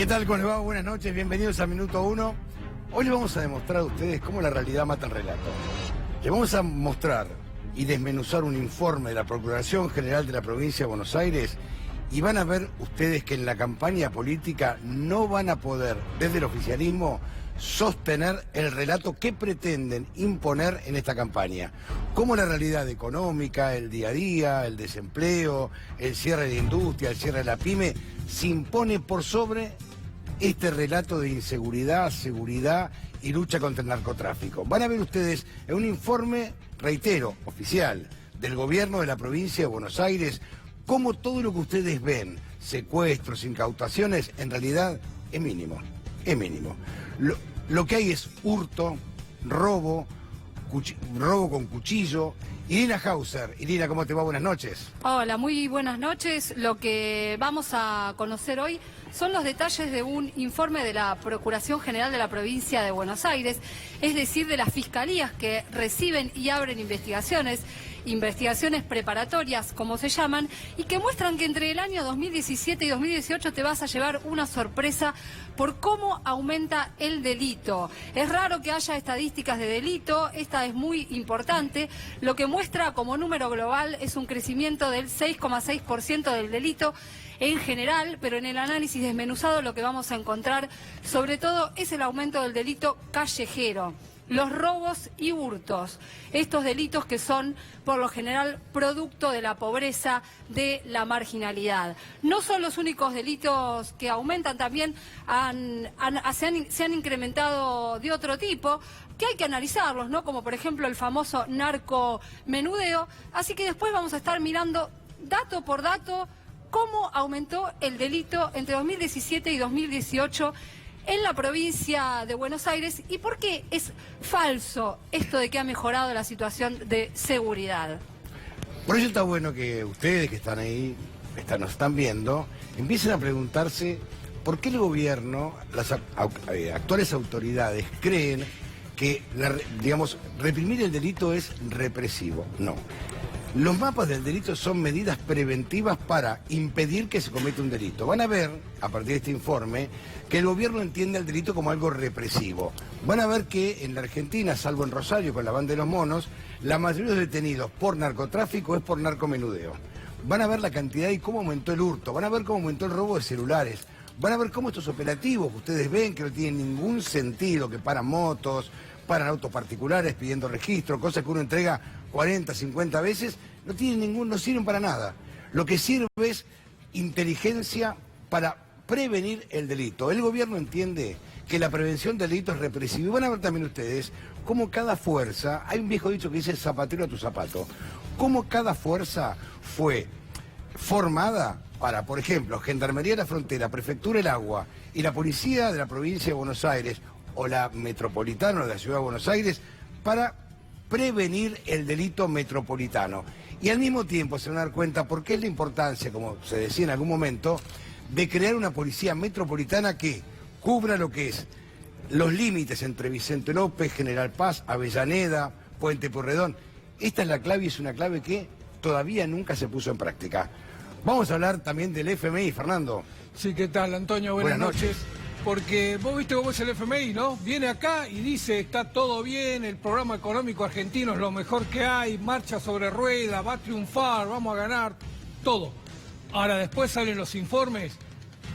tal? ¿Cómo les va? Buenas noches, bienvenidos a Minuto 1. Hoy les vamos a demostrar a ustedes cómo la realidad mata el relato. Les vamos a mostrar y desmenuzar un informe de la Procuración General de la Provincia de Buenos Aires y van a ver ustedes que en la campaña política no van a poder, desde el oficialismo, sostener el relato que pretenden imponer en esta campaña. Cómo la realidad económica, el día a día, el desempleo, el cierre de la industria, el cierre de la pyme, se impone por sobre este relato de inseguridad, seguridad y lucha contra el narcotráfico. Van a ver ustedes en un informe, reitero, oficial, del gobierno de la provincia de Buenos Aires, cómo todo lo que ustedes ven, secuestros, incautaciones, en realidad es mínimo, es mínimo. Lo que hay es hurto, robo, robo con cuchillo. Irina Hauser. Irina, ¿cómo te va? Buenas noches. Hola, muy buenas noches. Lo que vamos a conocer hoy son los detalles de un informe de la Procuración General de la Provincia de Buenos Aires, es decir, de las fiscalías que reciben y abren investigaciones preparatorias, como se llaman, y que muestran que entre el año 2017 y 2018 te vas a llevar una sorpresa por cómo aumenta el delito. Es raro que haya estadísticas de delito, esta es muy importante. Lo que muestra como número global es un crecimiento del 6,6% del delito en general, pero en el análisis desmenuzado lo que vamos a encontrar sobre todo es el aumento del delito callejero. Los robos y hurtos, estos delitos que son por lo general producto de la pobreza, de la marginalidad. No son los únicos delitos que aumentan, también se han incrementado de otro tipo, que hay que analizarlos, ¿no? Como por ejemplo el famoso narcomenudeo. Así que después vamos a estar mirando dato por dato cómo aumentó el delito entre 2017 y 2018 en la provincia de Buenos Aires y por qué es falso esto de que ha mejorado la situación de seguridad. Por eso está bueno que ustedes que están ahí, nos están viendo, empiecen a preguntarse por qué el gobierno, las actuales autoridades creen que, reprimir el delito es represivo. No. Los mapas del delito son medidas preventivas para impedir que se cometa un delito. Van a ver, a partir de este informe, que el gobierno entiende el delito como algo represivo. Van a ver que en la Argentina, salvo en Rosario con la banda de los monos, la mayoría de los detenidos por narcotráfico es por narcomenudeo. Van a ver la cantidad y cómo aumentó el hurto. Van a ver cómo aumentó el robo de celulares. Van a ver cómo estos operativos que ustedes ven que no tienen ningún sentido, que paran motos, paran autos particulares pidiendo registro, cosas que uno entrega 40, 50 veces, no sirven para nada. Lo que sirve es inteligencia para prevenir el delito. El gobierno entiende que la prevención del delito es represiva. Y van a ver también ustedes cómo cada fuerza, hay un viejo dicho que dice zapatero a tu zapato, cómo cada fuerza fue formada para, por ejemplo, Gendarmería de la Frontera, Prefectura del Agua y la Policía de la Provincia de Buenos Aires o la Metropolitana de la Ciudad de Buenos Aires para prevenir el delito metropolitano. Y al mismo tiempo se van a dar cuenta por qué es la importancia, como se decía en algún momento, de crear una policía metropolitana que cubra lo que es los límites entre Vicente López, General Paz, Avellaneda, Puente Pueyrredón. Esta es la clave y es una clave que todavía nunca se puso en práctica. Vamos a hablar también del FMI, Fernando. Sí, ¿qué tal, Antonio? Buenas noches. Porque vos viste cómo es el FMI, ¿no? Viene acá y dice, está todo bien, el programa económico argentino es lo mejor que hay, marcha sobre rueda, va a triunfar, vamos a ganar, todo. Ahora después salen los informes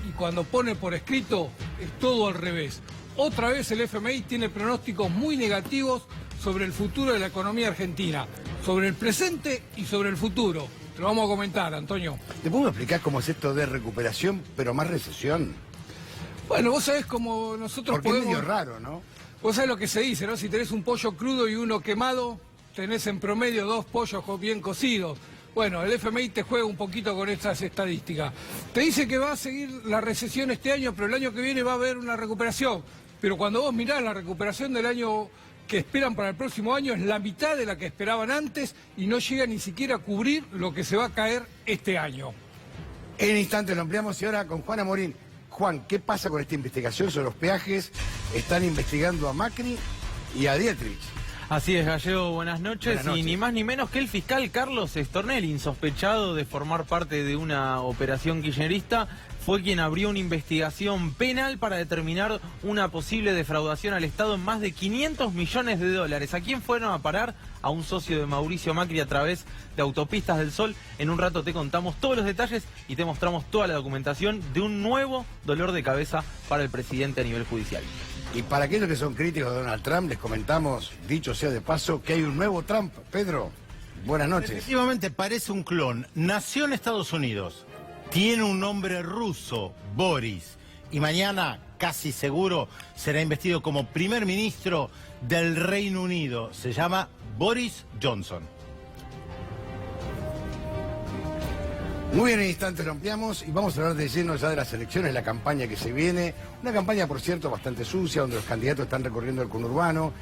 y cuando pone por escrito es todo al revés. Otra vez el FMI tiene pronósticos muy negativos sobre el futuro de la economía argentina, sobre el presente y sobre el futuro. Te lo vamos a comentar, Antonio. ¿Te puedo explicar cómo es esto de recuperación, pero más recesión? Bueno, vos sabés cómo nosotros porque podemos... es medio raro, ¿no? Vos sabés lo que se dice, ¿no? Si tenés un pollo crudo y uno quemado, tenés en promedio 2 pollos bien cocidos. Bueno, el FMI te juega un poquito con estas estadísticas. Te dice que va a seguir la recesión este año, pero el año que viene va a haber una recuperación. Pero cuando vos mirás la recuperación del año que esperan para el próximo año es la mitad de la que esperaban antes y no llega ni siquiera a cubrir lo que se va a caer este año. En instantes lo ampliamos y ahora con Juana Morín. Juan, ¿qué pasa con esta investigación sobre los peajes? Están investigando a Macri y a Dietrich. Así es, Gallego, buenas noches. Y ni más ni menos que el fiscal Carlos Stornelli, insospechado de formar parte de una operación kirchnerista, fue quien abrió una investigación penal para determinar una posible defraudación al Estado en más de 500 millones de dólares. ¿A quién fueron a parar? A un socio de Mauricio Macri a través de Autopistas del Sol. En un rato te contamos todos los detalles y te mostramos toda la documentación de un nuevo dolor de cabeza para el presidente a nivel judicial. Y para aquellos que son críticos de Donald Trump, les comentamos, dicho sea de paso, que hay un nuevo Trump. Pedro, buenas noches. Efectivamente, parece un clon. Nació en Estados Unidos, tiene un nombre ruso, Boris, y mañana, casi seguro, será investido como primer ministro del Reino Unido. Se llama Boris Johnson. Muy bien, en instantes lo ampliamos y vamos a hablar de lleno ya de las elecciones, la campaña que se viene. Una campaña, por cierto, bastante sucia, donde los candidatos están recorriendo el conurbano.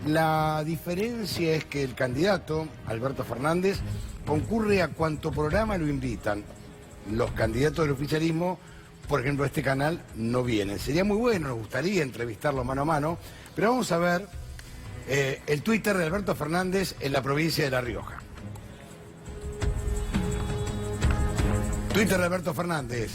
La diferencia es que el candidato, Alberto Fernández, concurre a cuanto programa lo invitan. Los candidatos del oficialismo, por ejemplo, a este canal, no vienen. Sería muy bueno, nos gustaría entrevistarlo mano a mano, pero vamos a ver el Twitter de Alberto Fernández en la provincia de La Rioja. Twitter de Alberto Fernández.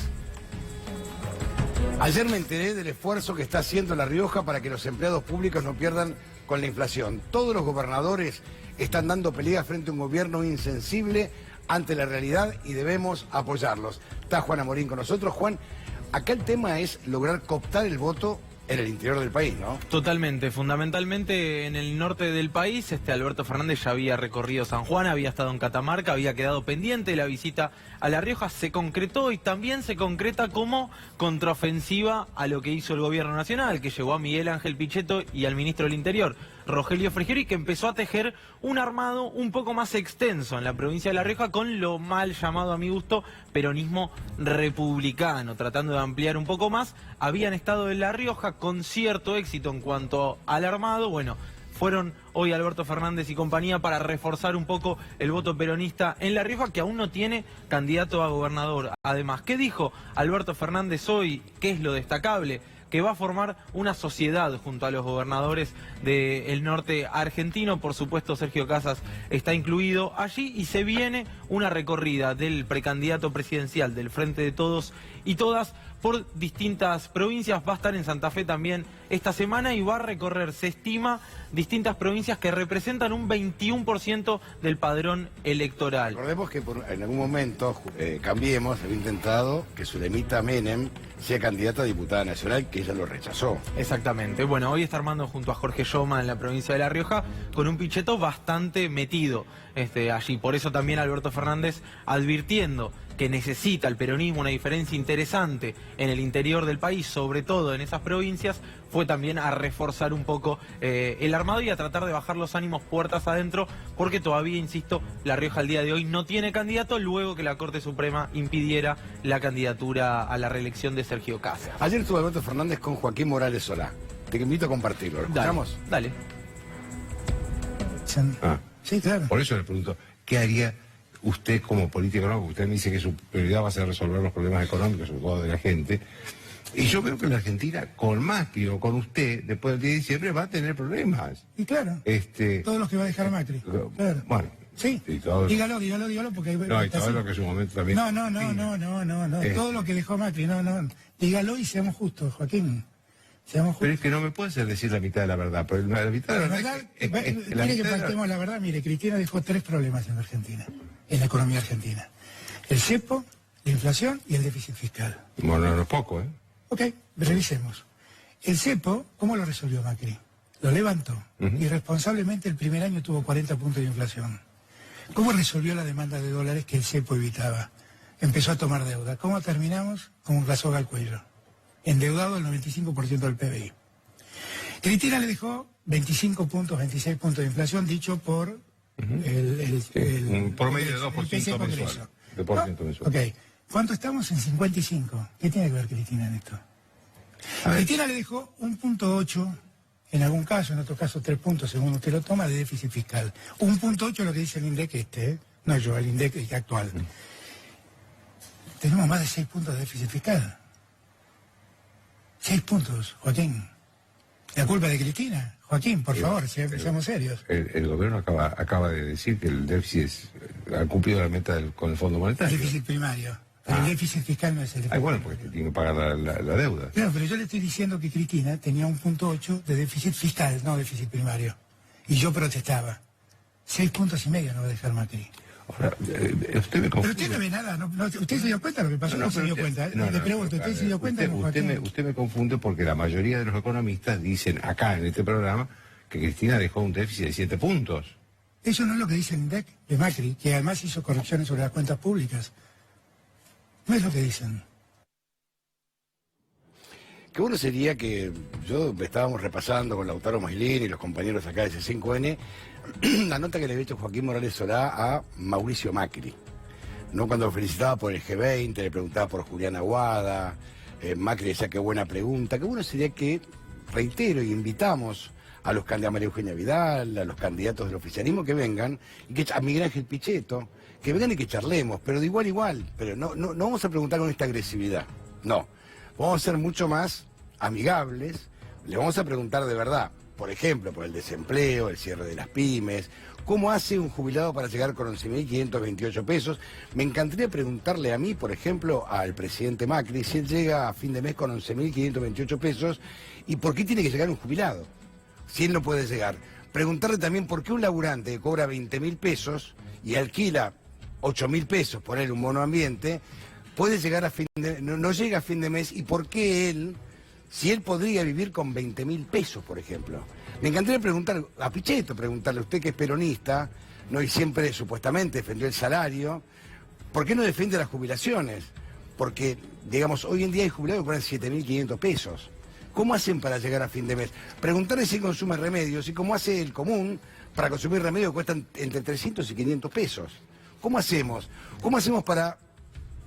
Ayer me enteré del esfuerzo que está haciendo La Rioja para que los empleados públicos no pierdan con la inflación. Todos los gobernadores están dando pelea frente a un gobierno insensible ante la realidad y debemos apoyarlos. Está Juan Amorín con nosotros. Juan, acá el tema es lograr cooptar el voto en el interior del país, ¿no? Totalmente, fundamentalmente en el norte del país. Alberto Fernández ya había recorrido San Juan, había estado en Catamarca, había quedado pendiente la visita a La Rioja, se concretó y también se concreta como contraofensiva a lo que hizo el gobierno nacional, que llevó a Miguel Ángel Pichetto y al ministro del Interior, Rogelio Frigerio, que empezó a tejer un armado un poco más extenso en la provincia de La Rioja con lo mal llamado, a mi gusto, peronismo republicano, tratando de ampliar un poco más. Habían estado en La Rioja con cierto éxito en cuanto al armado. Bueno, fueron hoy Alberto Fernández y compañía para reforzar un poco el voto peronista en La Rioja, que aún no tiene candidato a gobernador. Además, ¿qué dijo Alberto Fernández hoy? ¿Qué es lo destacable? Que va a formar una sociedad junto a los gobernadores del norte argentino. Por supuesto, Sergio Casas está incluido allí y se viene una recorrida del precandidato presidencial del Frente de Todos y Todas por distintas provincias. Va a estar en Santa Fe también esta semana y va a recorrer, se estima, distintas provincias que representan un 21% del padrón electoral. Recordemos que en algún momento Cambiemos había intentado que Zulemita Menem sea candidata a diputada nacional, que ella lo rechazó. Exactamente. Bueno, hoy está armando junto a Jorge Lloma en la provincia de La Rioja con un Pichetto bastante metido allí. Por eso también Alberto Fernández advirtiendo que necesita el peronismo una diferencia interesante en el interior del país, sobre todo en esas provincias, fue también a reforzar un poco el armado y a tratar de bajar los ánimos puertas adentro, porque todavía, insisto, La Rioja al día de hoy no tiene candidato, luego que la Corte Suprema impidiera la candidatura a la reelección de Sergio Casas. Ayer estuvo Alberto Fernández con Joaquín Morales Solá. Te invito a compartirlo. ¿Lo escuchamos? Dale. Sí, claro. Por eso le pregunto, ¿qué haría usted como político? No, usted me dice que su prioridad va a ser resolver los problemas económicos, sobre todo de la gente. Y yo veo que la Argentina, con Macri o con usted, después del 10 de diciembre, va a tener problemas. Y claro, todos los que va a dejar Macri. Claro. Bueno. Sí, dígalo, porque hay... No, y todo lo que en su momento también... No, todo lo que dejó Macri, no. Dígalo y seamos justos, Joaquín. Seamos justos. Pero es que no me puede hacer decir la mitad de la verdad, pero la mitad de la verdad... Quiere que partamos la verdad. Mire, Cristina dejó 3 problemas en la Argentina, en la economía argentina. El cepo, la inflación y el déficit fiscal. Bueno, no es poco, ¿eh? Ok, revisemos. El cepo, ¿cómo lo resolvió Macri? Lo levantó. Irresponsablemente el primer año tuvo 40 puntos de inflación. ¿Cómo resolvió la demanda de dólares que el cepo evitaba? Empezó a tomar deuda. ¿Cómo terminamos? Con la soga al cuello. Endeudado el 95% del PBI. Cristina le dejó 25 puntos, 26 puntos de inflación, dicho por un promedio de 2% mensual. Ok. ¿Cuánto estamos? En 55. ¿Qué tiene que ver Cristina en esto? Cristina le dejó 1.8, en algún caso, en otro caso 3 puntos, según usted lo toma, de déficit fiscal. 1.8 es lo que dice el INDEC no yo, el INDEC actual. Tenemos más de 6 puntos de déficit fiscal. 6 puntos, Joaquín. ¿La culpa de Cristina? Joaquín, por favor, seamos serios. El gobierno acaba de decir que el déficit ha cumplido la meta con el Fondo Monetario. El déficit primario. Pero el déficit fiscal no es el déficit. Bueno, porque tiene que pagar la deuda. Claro, pero yo le estoy diciendo que Cristina tenía 1.8 de déficit fiscal, no déficit primario. Y yo protestaba. 6,5 puntos no va a dejar Macri. Ahora, usted me confunde. Pero usted no ve nada, ¿usted se dio cuenta de lo que pasó? No se dio cuenta. Le pregunto, ¿usted se dio cuenta? Usted me confunde porque la mayoría de los economistas dicen acá en este programa que Cristina dejó un déficit de 7 puntos. Eso no es lo que dice el INDEC de Macri, que además hizo correcciones sobre las cuentas públicas. No es lo que dicen. Qué bueno sería que estábamos repasando con Lautaro Mailín y los compañeros acá de C5N la nota que le había hecho Joaquín Morales Solá a Mauricio Macri, ¿no? Cuando lo felicitaba por el G20, le preguntaba por Julián Aguada, Macri decía qué buena pregunta. Qué bueno sería que, reitero, y invitamos a los candidatos, a María Eugenia Vidal, a los candidatos del oficialismo que vengan, y que a Miguel Ángel Pichetto, que vengan y que charlemos, pero de igual a igual, pero no vamos a preguntar con esta agresividad, no. Vamos a ser mucho más amigables, le vamos a preguntar de verdad, por ejemplo, por el desempleo, el cierre de las pymes, ¿cómo hace un jubilado para llegar con 11.528 pesos? Me encantaría preguntarle a mí, por ejemplo, al presidente Macri, si él llega a fin de mes con 11.528 pesos, ¿y por qué tiene que llegar un jubilado? Si él no puede llegar. Preguntarle también por qué un laburante que cobra 20.000 pesos y alquila 8.000 pesos, por él un monoambiente, puede llegar a no llega a fin de mes, y por qué él, si él podría vivir con 20.000 pesos, por ejemplo. Me encantaría preguntar a Pichetto, preguntarle a usted que es peronista, ¿no? Y siempre supuestamente defendió el salario, ¿por qué no defiende las jubilaciones? Porque, digamos, hoy en día hay jubilados que cobran 7.500 pesos. ¿Cómo hacen para llegar a fin de mes? Preguntarle si consume remedios y cómo hace el común para consumir remedios que cuestan entre 300 y 500 pesos. ¿Cómo hacemos? ¿Cómo hacemos para...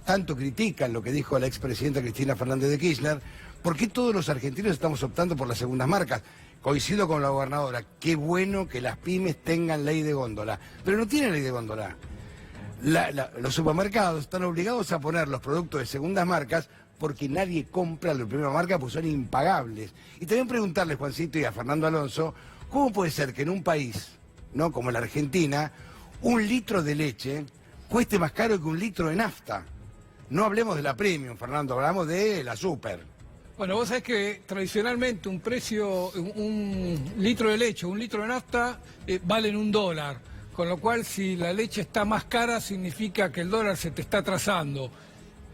Tanto critican lo que dijo la expresidenta Cristina Fernández de Kirchner, ¿por qué todos los argentinos estamos optando por las segundas marcas? Coincido con la gobernadora, qué bueno que las pymes tengan ley de góndola, pero no tienen ley de góndola. Los supermercados están obligados a poner los productos de segundas marcas porque nadie compra los de primera marca, pues son impagables. Y también preguntarle, Juancito, y a Fernando Alonso, ¿cómo puede ser que en un país, ¿no?, como la Argentina, 1 litro de leche cueste más caro que 1 litro de nafta? No hablemos de la premium, Fernando, hablamos de la super. Bueno, vos sabés que tradicionalmente un litro de leche, 1 litro de nafta valen $1. Con lo cual, si la leche está más cara, significa que el dólar se te está atrasando.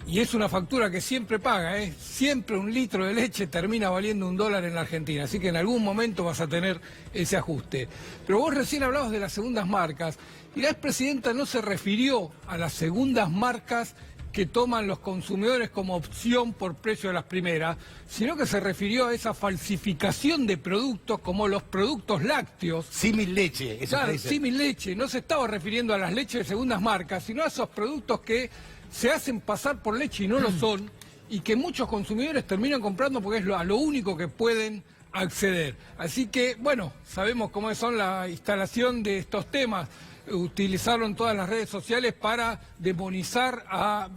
Y es una factura que siempre paga, ¿eh? Siempre 1 litro de leche termina valiendo $1 en la Argentina. Así que en algún momento vas a tener ese ajuste. Pero vos recién hablabas de las segundas marcas. Y la expresidenta no se refirió a las segundas marcas que toman los consumidores como opción por precio de las primeras, sino que se refirió a esa falsificación de productos como los productos lácteos. Símil leche, eso. Claro, símil leche. No se estaba refiriendo a las leches de segundas marcas, sino a esos productos que se hacen pasar por leche y no lo son, y que muchos consumidores terminan comprando porque es a lo único que pueden acceder. Así que, bueno, sabemos cómo son la instalación de estos temas. Utilizaron todas las redes sociales para demonizar a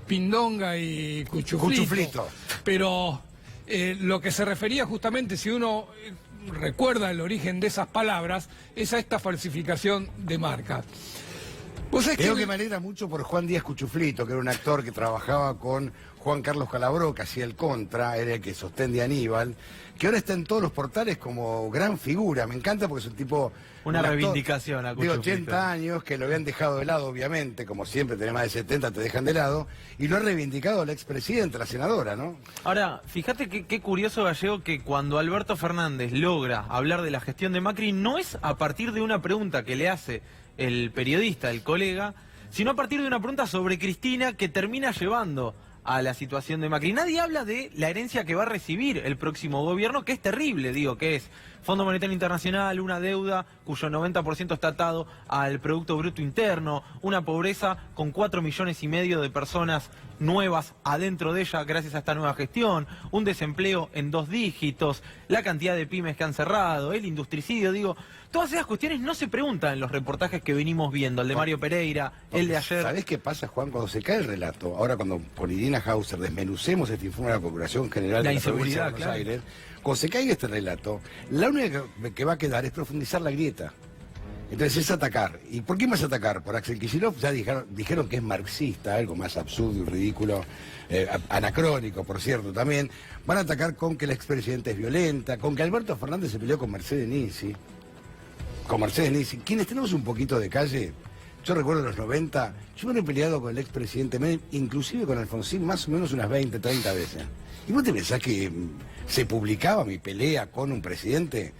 Pindonga y Cuchuflito. Pero lo que se refería justamente, si uno recuerda el origen de esas palabras, es a esta falsificación de marca. Creo que me alegra mucho por Juan Díaz Cuchuflito, que era un actor que trabajaba con Juan Carlos Calabró, que hacía el Contra, era el que sostenía a Aníbal, que ahora está en todos los portales como gran figura. Me encanta porque es un tipo... Una reivindicación a Cuchuflito. De 80 años, que lo habían dejado de lado, obviamente, como siempre, tenés más de 70, te dejan de lado, y lo ha reivindicado la expresidenta, la senadora, ¿no? Ahora, fíjate qué curioso, Gallego, que cuando Alberto Fernández logra hablar de la gestión de Macri, no es a partir de una pregunta que le hace el periodista, el colega, sino a partir de una pregunta sobre Cristina que termina llevando a la situación de Macri. Nadie habla de la herencia que va a recibir el próximo gobierno, que es terrible, digo, que es Fondo Monetario Internacional, una deuda cuyo 90% está atado al Producto Bruto Interno, una pobreza con 4,5 millones de personas nuevas adentro de ella gracias a esta nueva gestión, un desempleo en 2 dígitos, la cantidad de pymes que han cerrado, el industricidio, digo, todas esas cuestiones no se preguntan en los reportajes que venimos viendo, el de Mario Pereira, el de ayer. ¿Sabés qué pasa, Juan? Cuando se cae el relato, ahora cuando con Irina Hauser desmenucemos este informe de la Procuración General de la Provincia de Buenos Aires, cuando se caiga este relato, la única que va a quedar es profundizar la grieta. Entonces es atacar. ¿Y por qué más atacar? Por Axel Kicillof ya dijeron que es marxista, algo más absurdo y ridículo, anacrónico, por cierto, también. Van a atacar con que la expresidenta es violenta, con que Alberto Fernández se peleó con Mercedes Nisi. Quienes tenemos un poquito de calle, yo recuerdo en los 90, yo me he peleado con el expresidente Menem, inclusive con Alfonsín, más o menos unas 20, 30 veces. ¿Y vos te pensás que se publicaba mi pelea con un presidente?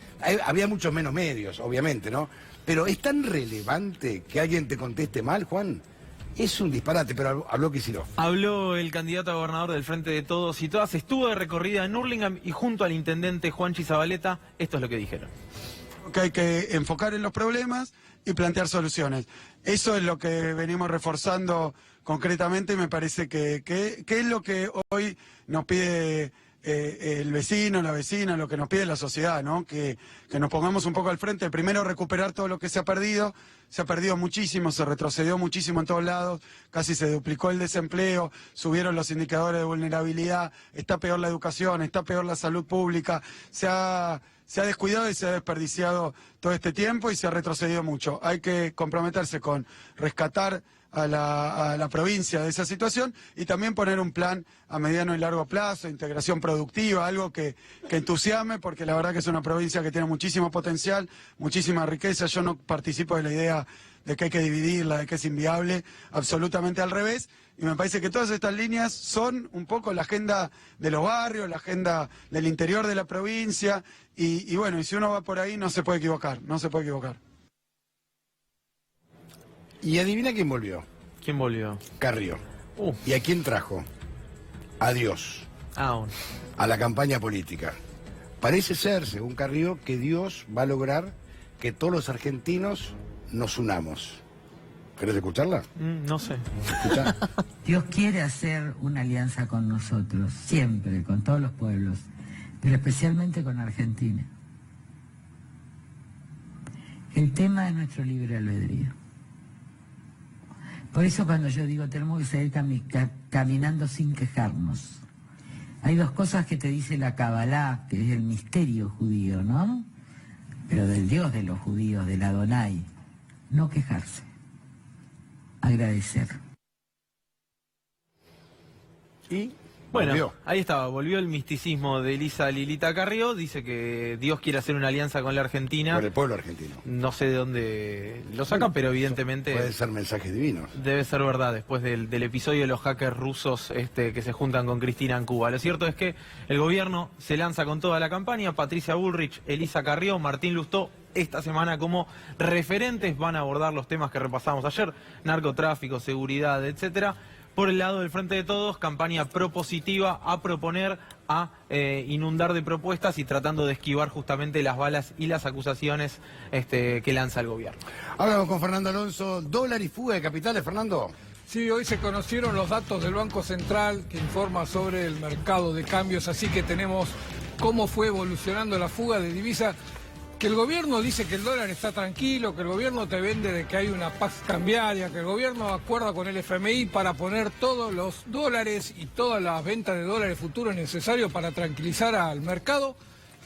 Había muchos menos medios, obviamente, ¿no? Pero es tan relevante que alguien te conteste mal, Juan. Es un disparate, pero habló Kicillof. Habló el candidato a gobernador del Frente de Todos y Todas, estuvo de recorrida en Hurlingham y junto al intendente Juanchi Zabaleta, esto es lo que dijeron. Que hay que enfocar en los problemas y plantear soluciones. Eso es lo que venimos reforzando concretamente y me parece que es lo que hoy nos pide el vecino, la vecina, lo que nos pide la sociedad, ¿no? Que nos pongamos un poco al frente. Primero, recuperar todo lo que se ha perdido muchísimo, se retrocedió muchísimo en todos lados, casi se duplicó el desempleo, subieron los indicadores de vulnerabilidad, está peor la educación, está peor la salud pública, se ha descuidado y se ha desperdiciado todo este tiempo y se ha retrocedido mucho. Hay que comprometerse con rescatar a la provincia de esa situación y también poner un plan a mediano y largo plazo, integración productiva, algo que entusiasme, porque la verdad que es una provincia que tiene muchísimo potencial, muchísima riqueza. Yo no participo de la idea de que hay que dividirla, de que es inviable, absolutamente al revés. Y me parece que todas estas líneas son un poco la agenda de los barrios, la agenda del interior de la provincia. Y bueno, y si uno va por ahí no se puede equivocar, no se puede equivocar. Y adivina quién volvió. ¿Quién volvió? Carrió. ¿Y a quién trajo? A Dios. A la campaña política. Parece ser, según Carrió, que Dios va a lograr que todos los argentinos nos unamos. ¿Querés escucharla? No sé. ¿Escuchá? Dios quiere hacer una alianza con nosotros, siempre, con todos los pueblos, pero especialmente con Argentina. El tema es nuestro libre albedrío. Por eso cuando yo digo tenemos que seguir caminando sin quejarnos. Hay dos cosas que te dice la Kabbalah, que es el misterio judío, ¿no? Pero del Dios de los judíos, del Adonai. No quejarse. Agradecer. Y bueno, volvió. Ahí estaba, volvió el misticismo de Elisa Lilita Carrió, dice que Dios quiere hacer una alianza con la Argentina. Con el pueblo argentino. No sé de dónde lo saca, pero evidentemente... Pueden ser mensajes divinos. Debe ser verdad, después del episodio de los hackers rusos que se juntan con Cristina en Cuba. Lo cierto es que el gobierno se lanza con toda la campaña, Patricia Bullrich, Elisa Carrió, Martín Lustó, esta semana como referentes van a abordar los temas que repasamos ayer, narcotráfico, seguridad, etcétera. Por el lado del Frente de Todos, campaña propositiva a proponer, a inundar de propuestas y tratando de esquivar justamente las balas y las acusaciones que lanza el gobierno. Hablamos con Fernando Alonso, dólar y fuga de capitales, Fernando. Sí, hoy se conocieron los datos del Banco Central que informa sobre el mercado de cambios, así que tenemos cómo fue evolucionando la fuga de divisas. Que el gobierno dice que el dólar está tranquilo, que el gobierno te vende de que hay una paz cambiaria, que el gobierno acuerda con el FMI para poner todos los dólares y todas las ventas de dólares futuros necesarios para tranquilizar al mercado,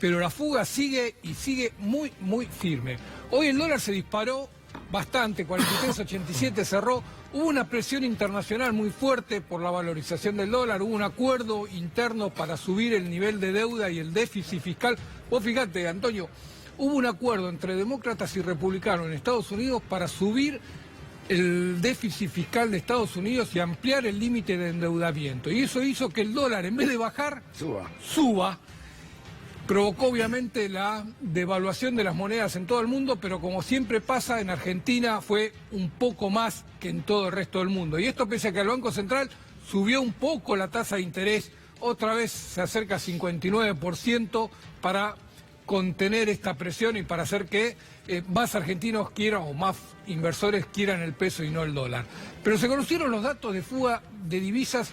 pero la fuga sigue y sigue muy, muy firme. Hoy el dólar se disparó bastante, 43.87 cerró, hubo una presión internacional muy fuerte por la valorización del dólar, hubo un acuerdo interno para subir el nivel de deuda y el déficit fiscal. Vos fíjate, Antonio, hubo un acuerdo entre demócratas y republicanos en Estados Unidos para subir el déficit fiscal de Estados Unidos y ampliar el límite de endeudamiento. Y eso hizo que el dólar, en vez de bajar, suba. Provocó obviamente la devaluación de las monedas en todo el mundo, pero como siempre pasa, en Argentina fue un poco más que en todo el resto del mundo. Y esto pese a que el Banco Central subió un poco la tasa de interés, otra vez se acerca a 59% para contener esta presión y para hacer que más argentinos quieran o más inversores quieran el peso y no el dólar. Pero se conocieron los datos de fuga de divisas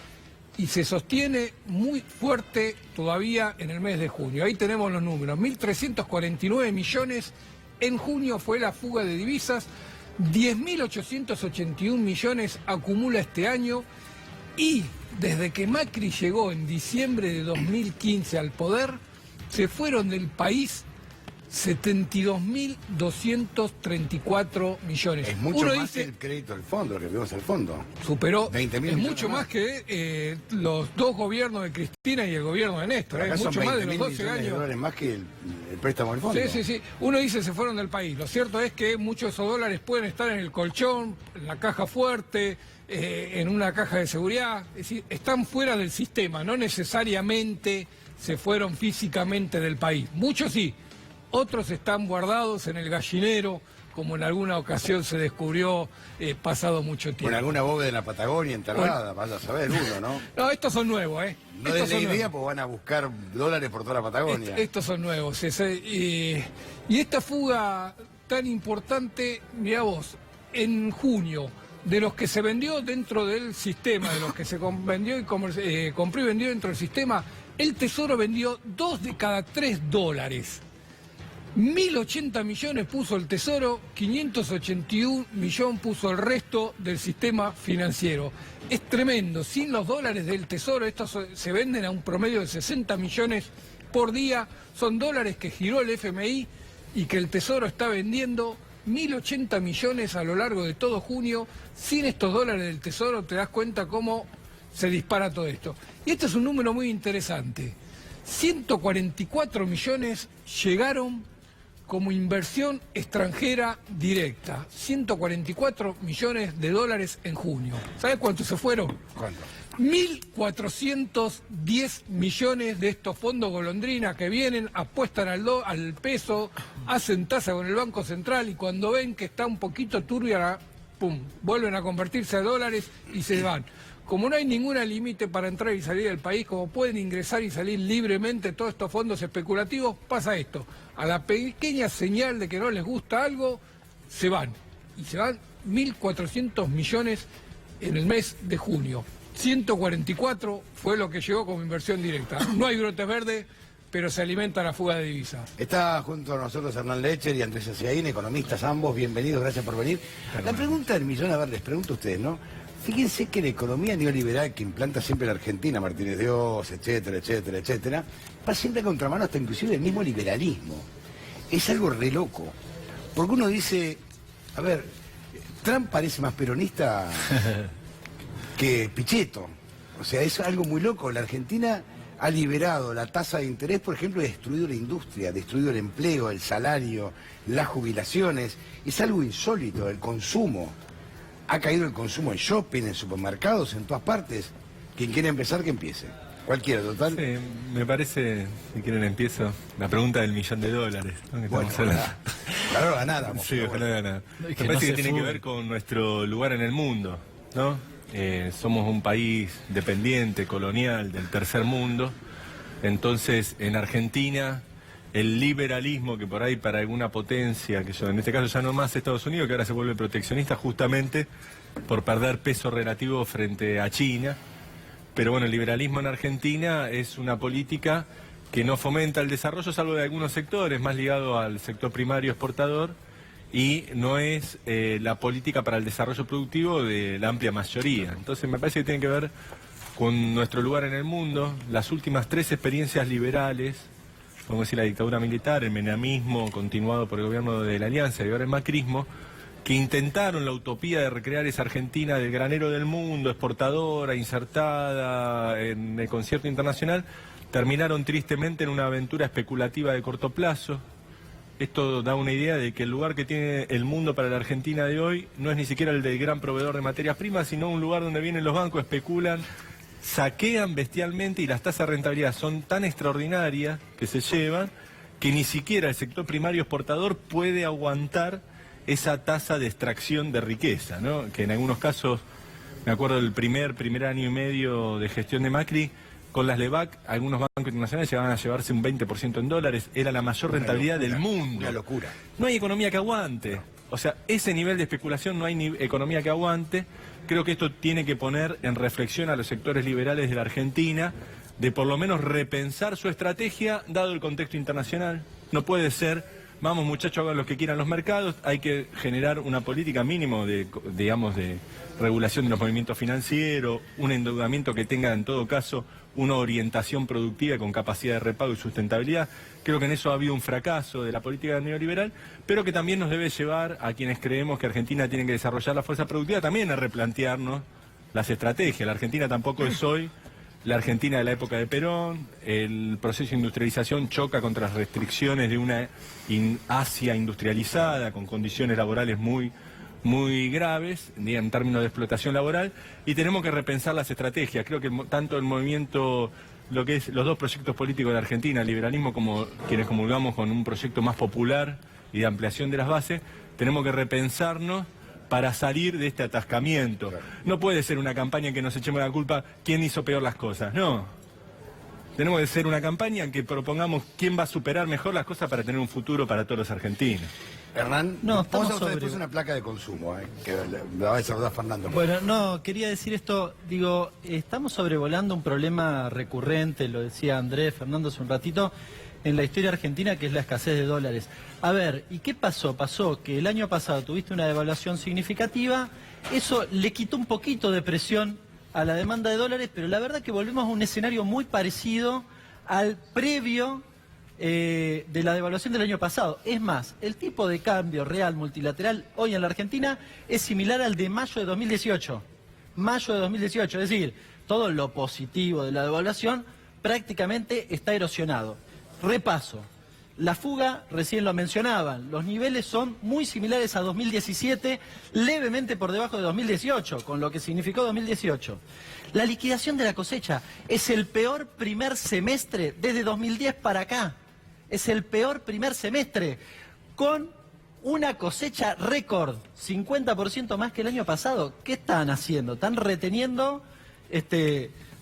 y se sostiene muy fuerte todavía en el mes de junio. Ahí tenemos los números, 1.349 millones en junio fue la fuga de divisas, 10.881 millones acumula este año y desde que Macri llegó en diciembre de 2015 al poder, se fueron del país 72.234 millones. Es mucho Uno más dice, que el crédito del fondo, lo que vimos el fondo. superó, 20.000 es millones mucho más que los dos gobiernos de Cristina y el gobierno de Néstor, Acá es son mucho más de 20.000 los 12 millones de años. dólares más que el préstamo del fondo. Sí. Uno dice se fueron del país. Lo cierto es que muchos de esos dólares pueden estar en el colchón, en la caja fuerte, en una caja de seguridad. Es decir, están fuera del sistema, no necesariamente se fueron físicamente del país. Muchos sí, otros están guardados en el gallinero, como en alguna ocasión se descubrió pasado mucho tiempo. Con alguna bóveda en la Patagonia enterrada, vaya a saber uno, ¿no? No, estos son nuevos, ¿eh? No Estos es la son idea, nuevos. pues van a buscar dólares por toda la Patagonia. Estos son nuevos. Y esta fuga tan importante, mirá vos, en junio, de los que se vendió dentro del sistema, de los que se vendió y compró y vendió dentro del sistema, el Tesoro vendió 2 de cada 3 dólares. 1.080 millones puso el Tesoro, 581 millones puso el resto del sistema financiero. Es tremendo, sin los dólares del Tesoro, estos se venden a un promedio de 60 millones por día, son dólares que giró el FMI y que el Tesoro está vendiendo 1.080 millones a lo largo de todo junio. Sin estos dólares del Tesoro te das cuenta cómo se dispara todo esto. Y este es un número muy interesante. 144 millones llegaron como inversión extranjera directa. 144 millones de dólares en junio. ¿Sabes cuántos se fueron? ¿Cuánto? 1.410 millones de estos fondos golondrina que vienen, apuestan al peso, hacen tasa con el Banco Central y cuando ven que está un poquito turbia, pum, vuelven a convertirse a dólares y se van. Como no hay ningún límite para entrar y salir del país, como pueden ingresar y salir libremente todos estos fondos especulativos, pasa esto. A la pequeña señal de que no les gusta algo, se van. Y se van 1.400 millones en el mes de junio. 144 fue lo que llegó como inversión directa. No hay brotes verdes, pero se alimenta la fuga de divisas. Está junto a nosotros Hernán Lecher y Andrés Aciaín, economistas ambos, bienvenidos, gracias por venir. La pregunta del millón, a ver, les pregunto a ustedes, ¿no? Fíjense que la economía neoliberal que implanta siempre la Argentina, Martínez de Oz, etcétera, va siempre a contramano hasta inclusive el mismo liberalismo. Es algo re loco. Porque uno dice, a ver, Trump parece más peronista que Pichetto. O sea, es algo muy loco. La Argentina ha liberado la tasa de interés, por ejemplo, y ha destruido la industria, ha destruido el empleo, el salario, las jubilaciones. Es algo insólito, el consumo. Ha caído el consumo en shopping, en supermercados, en todas partes. Quien quiere empezar, que empiece. Cualquiera, total. Sí, me parece, si quieren empiezo, la pregunta del $1.000.000, ¿no? Que Bueno, estamos hablando. claro, ganáramos. Sí, ojalá ganara. Me que parece no que se tiene que fugue. ver con nuestro lugar en el mundo, ¿no? Somos un país dependiente, colonial, del tercer mundo. Entonces, en Argentina, el liberalismo que por ahí para alguna potencia, que yo en este caso ya no más Estados Unidos, que ahora se vuelve proteccionista justamente por perder peso relativo frente a China. Pero bueno, el liberalismo en Argentina es una política que no fomenta el desarrollo, salvo de algunos sectores, más ligado al sector primario exportador, y no es la política para el desarrollo productivo de la amplia mayoría. Entonces me parece que tiene que ver con nuestro lugar en el mundo. Las últimas 3 experiencias liberales, vamos a decir la dictadura militar, el menemismo continuado por el gobierno de la Alianza y ahora el macrismo, que intentaron la utopía de recrear esa Argentina del granero del mundo, exportadora, insertada en el concierto internacional, terminaron tristemente en una aventura especulativa de corto plazo. Esto da una idea de que el lugar que tiene el mundo para la Argentina de hoy no es ni siquiera el del gran proveedor de materias primas, sino un lugar donde vienen los bancos, especulan, saquean bestialmente y las tasas de rentabilidad son tan extraordinarias que se llevan que ni siquiera el sector primario exportador puede aguantar esa tasa de extracción de riqueza, ¿no? Que en algunos casos, me acuerdo del primer año y medio de gestión de Macri, con las LEVAC, algunos bancos internacionales llegaban a llevarse un 20% en dólares, era la mayor rentabilidad del mundo. Una locura. No hay economía que aguante. O sea, ese nivel de especulación no hay economía que aguante. Creo que esto tiene que poner en reflexión a los sectores liberales de la Argentina, de por lo menos repensar su estrategia, dado el contexto internacional. No puede ser vamos muchachos, hagan lo que quieran los mercados, hay que generar una política mínimo de, digamos, de regulación de los movimientos financieros, un endeudamiento que tenga en todo caso una orientación productiva con capacidad de repago y sustentabilidad. Creo que en eso ha habido un fracaso de la política neoliberal, pero que también nos debe llevar a quienes creemos que Argentina tiene que desarrollar la fuerza productiva también a replantearnos las estrategias. La Argentina tampoco es hoy la Argentina de la época de Perón, el proceso de industrialización choca contra las restricciones de una Asia industrializada, con condiciones laborales muy graves, en términos de explotación laboral, y tenemos que repensar las estrategias. Creo que tanto el movimiento, lo que es los dos proyectos políticos de Argentina, el liberalismo como quienes comulgamos con un proyecto más popular y de ampliación de las bases, tenemos que repensarnos para salir de este atascamiento. No puede ser una campaña en que nos echemos la culpa quién hizo peor las cosas, no. Tenemos que ser una campaña en que propongamos quién va a superar mejor las cosas para tener un futuro para todos los argentinos. Hernán, no, vamos a usar después una placa de consumo, que la va a saludar Fernando. Bueno, no, quería decir esto, digo, estamos sobrevolando un problema recurrente, lo decía Andrés, Fernando hace un ratito, en la historia argentina, que es la escasez de dólares. A ver, ¿y qué pasó? Pasó que el año pasado tuviste una devaluación significativa, eso le quitó un poquito de presión a la demanda de dólares, pero la verdad que volvemos a un escenario muy parecido al previo de la devaluación del año pasado. Es más, el tipo de cambio real multilateral hoy en la Argentina es similar al de mayo de 2018. Mayo de 2018, es decir, todo lo positivo de la devaluación prácticamente está erosionado. Repaso, la fuga, recién lo mencionaban, los niveles son muy similares a 2017, levemente por debajo de 2018, con lo que significó 2018. La liquidación de la cosecha es el peor primer semestre desde 2010 para acá. Es el peor primer semestre, con una cosecha récord, 50% más que el año pasado. ¿Qué están haciendo? Están reteniendo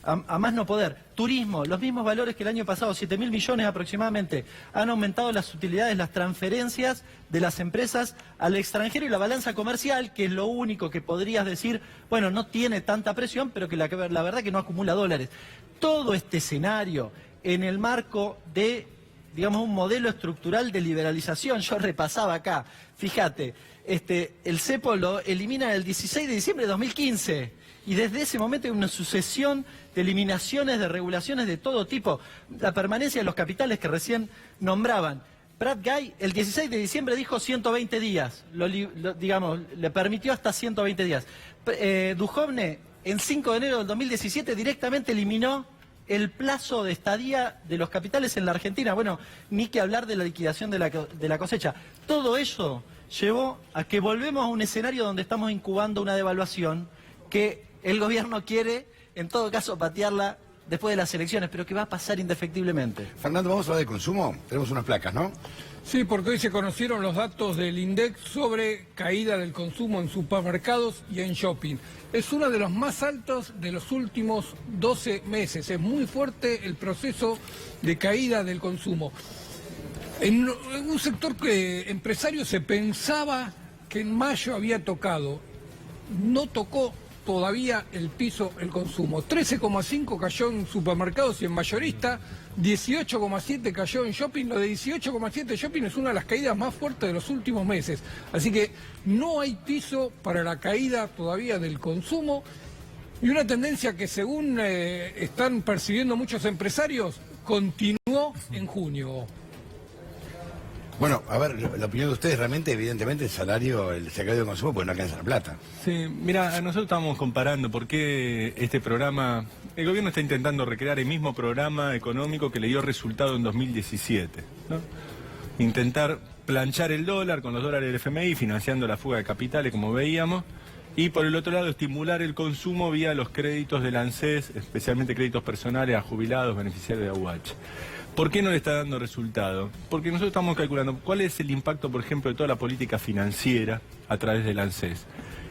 a más no poder. Turismo, los mismos valores que el año pasado, 7.000 millones aproximadamente. Han aumentado las utilidades, las transferencias de las empresas al extranjero y la balanza comercial, que es lo único que podrías decir, bueno, no tiene tanta presión, pero que la verdad que no acumula dólares. Todo este escenario en el marco de, digamos, un modelo estructural de liberalización. Yo repasaba acá, fíjate, el cepo lo elimina el 16 de diciembre de 2015. Y desde ese momento hay una sucesión de eliminaciones, de regulaciones de todo tipo. La permanencia de los capitales que recién nombraban. Prat Gay, el 16 de diciembre dijo 120 días. Digamos, le permitió hasta 120 días. Duhovne, en 5 de enero del 2017, directamente eliminó el plazo de estadía de los capitales en la Argentina. Bueno, ni que hablar de la liquidación de la cosecha. Todo eso llevó a que volvemos a un escenario donde estamos incubando una devaluación que el gobierno quiere, en todo caso, patearla después de las elecciones, pero que va a pasar indefectiblemente. Fernando, vamos a hablar de consumo. Tenemos unas placas, ¿no? Sí, porque hoy se conocieron los datos del INDEC sobre caída del consumo en supermercados y en shopping. Es uno de los más altos de los últimos 12 meses. Es muy fuerte el proceso de caída del consumo. En un sector empresario se pensaba que en mayo había tocado. No tocó todavía el piso el consumo. 13,5 cayó en supermercados y en mayorista, 18,7 cayó en shopping. Lo de 18,7 shopping es una de las caídas más fuertes de los últimos meses. Así que no hay piso para la caída todavía del consumo y una tendencia que, según están percibiendo muchos empresarios, continuó en junio. Bueno, a ver, la opinión de ustedes, realmente, evidentemente, el salario de consumo, pues no alcanza la plata. Sí, mira, nosotros estábamos comparando por qué este programa, el gobierno está intentando recrear el mismo programa económico que le dio resultado en 2017, ¿no? Intentar planchar el dólar con los dólares del FMI, financiando la fuga de capitales, como veíamos, y por el otro lado estimular el consumo vía los créditos del ANSES, especialmente créditos personales a jubilados, beneficiarios de AUH. ¿Por qué no le está dando resultado? Porque nosotros estamos calculando cuál es el impacto, por ejemplo, de toda la política financiera a través del ANSES.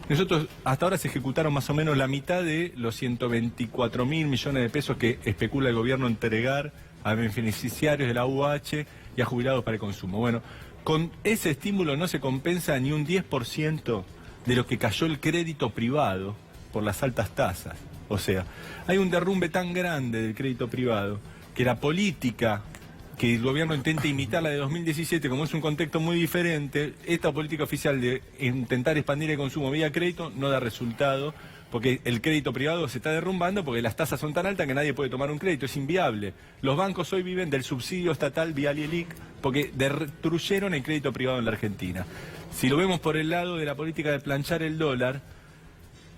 Nosotros, hasta ahora se ejecutaron más o menos la mitad de los 124.000 millones de pesos que especula el gobierno entregar a beneficiarios de la AUH y a jubilados para el consumo. Bueno, con ese estímulo no se compensa ni un 10% de lo que cayó el crédito privado por las altas tasas. O sea, hay un derrumbe tan grande del crédito privado que la política que el gobierno intente imitar la de 2017, como es un contexto muy diferente, esta política oficial de intentar expandir el consumo vía crédito no da resultado, porque el crédito privado se está derrumbando porque las tasas son tan altas que nadie puede tomar un crédito, es inviable. Los bancos hoy viven del subsidio estatal vía LIELIC porque destruyeron el crédito privado en la Argentina. Si lo vemos por el lado de la política de planchar el dólar,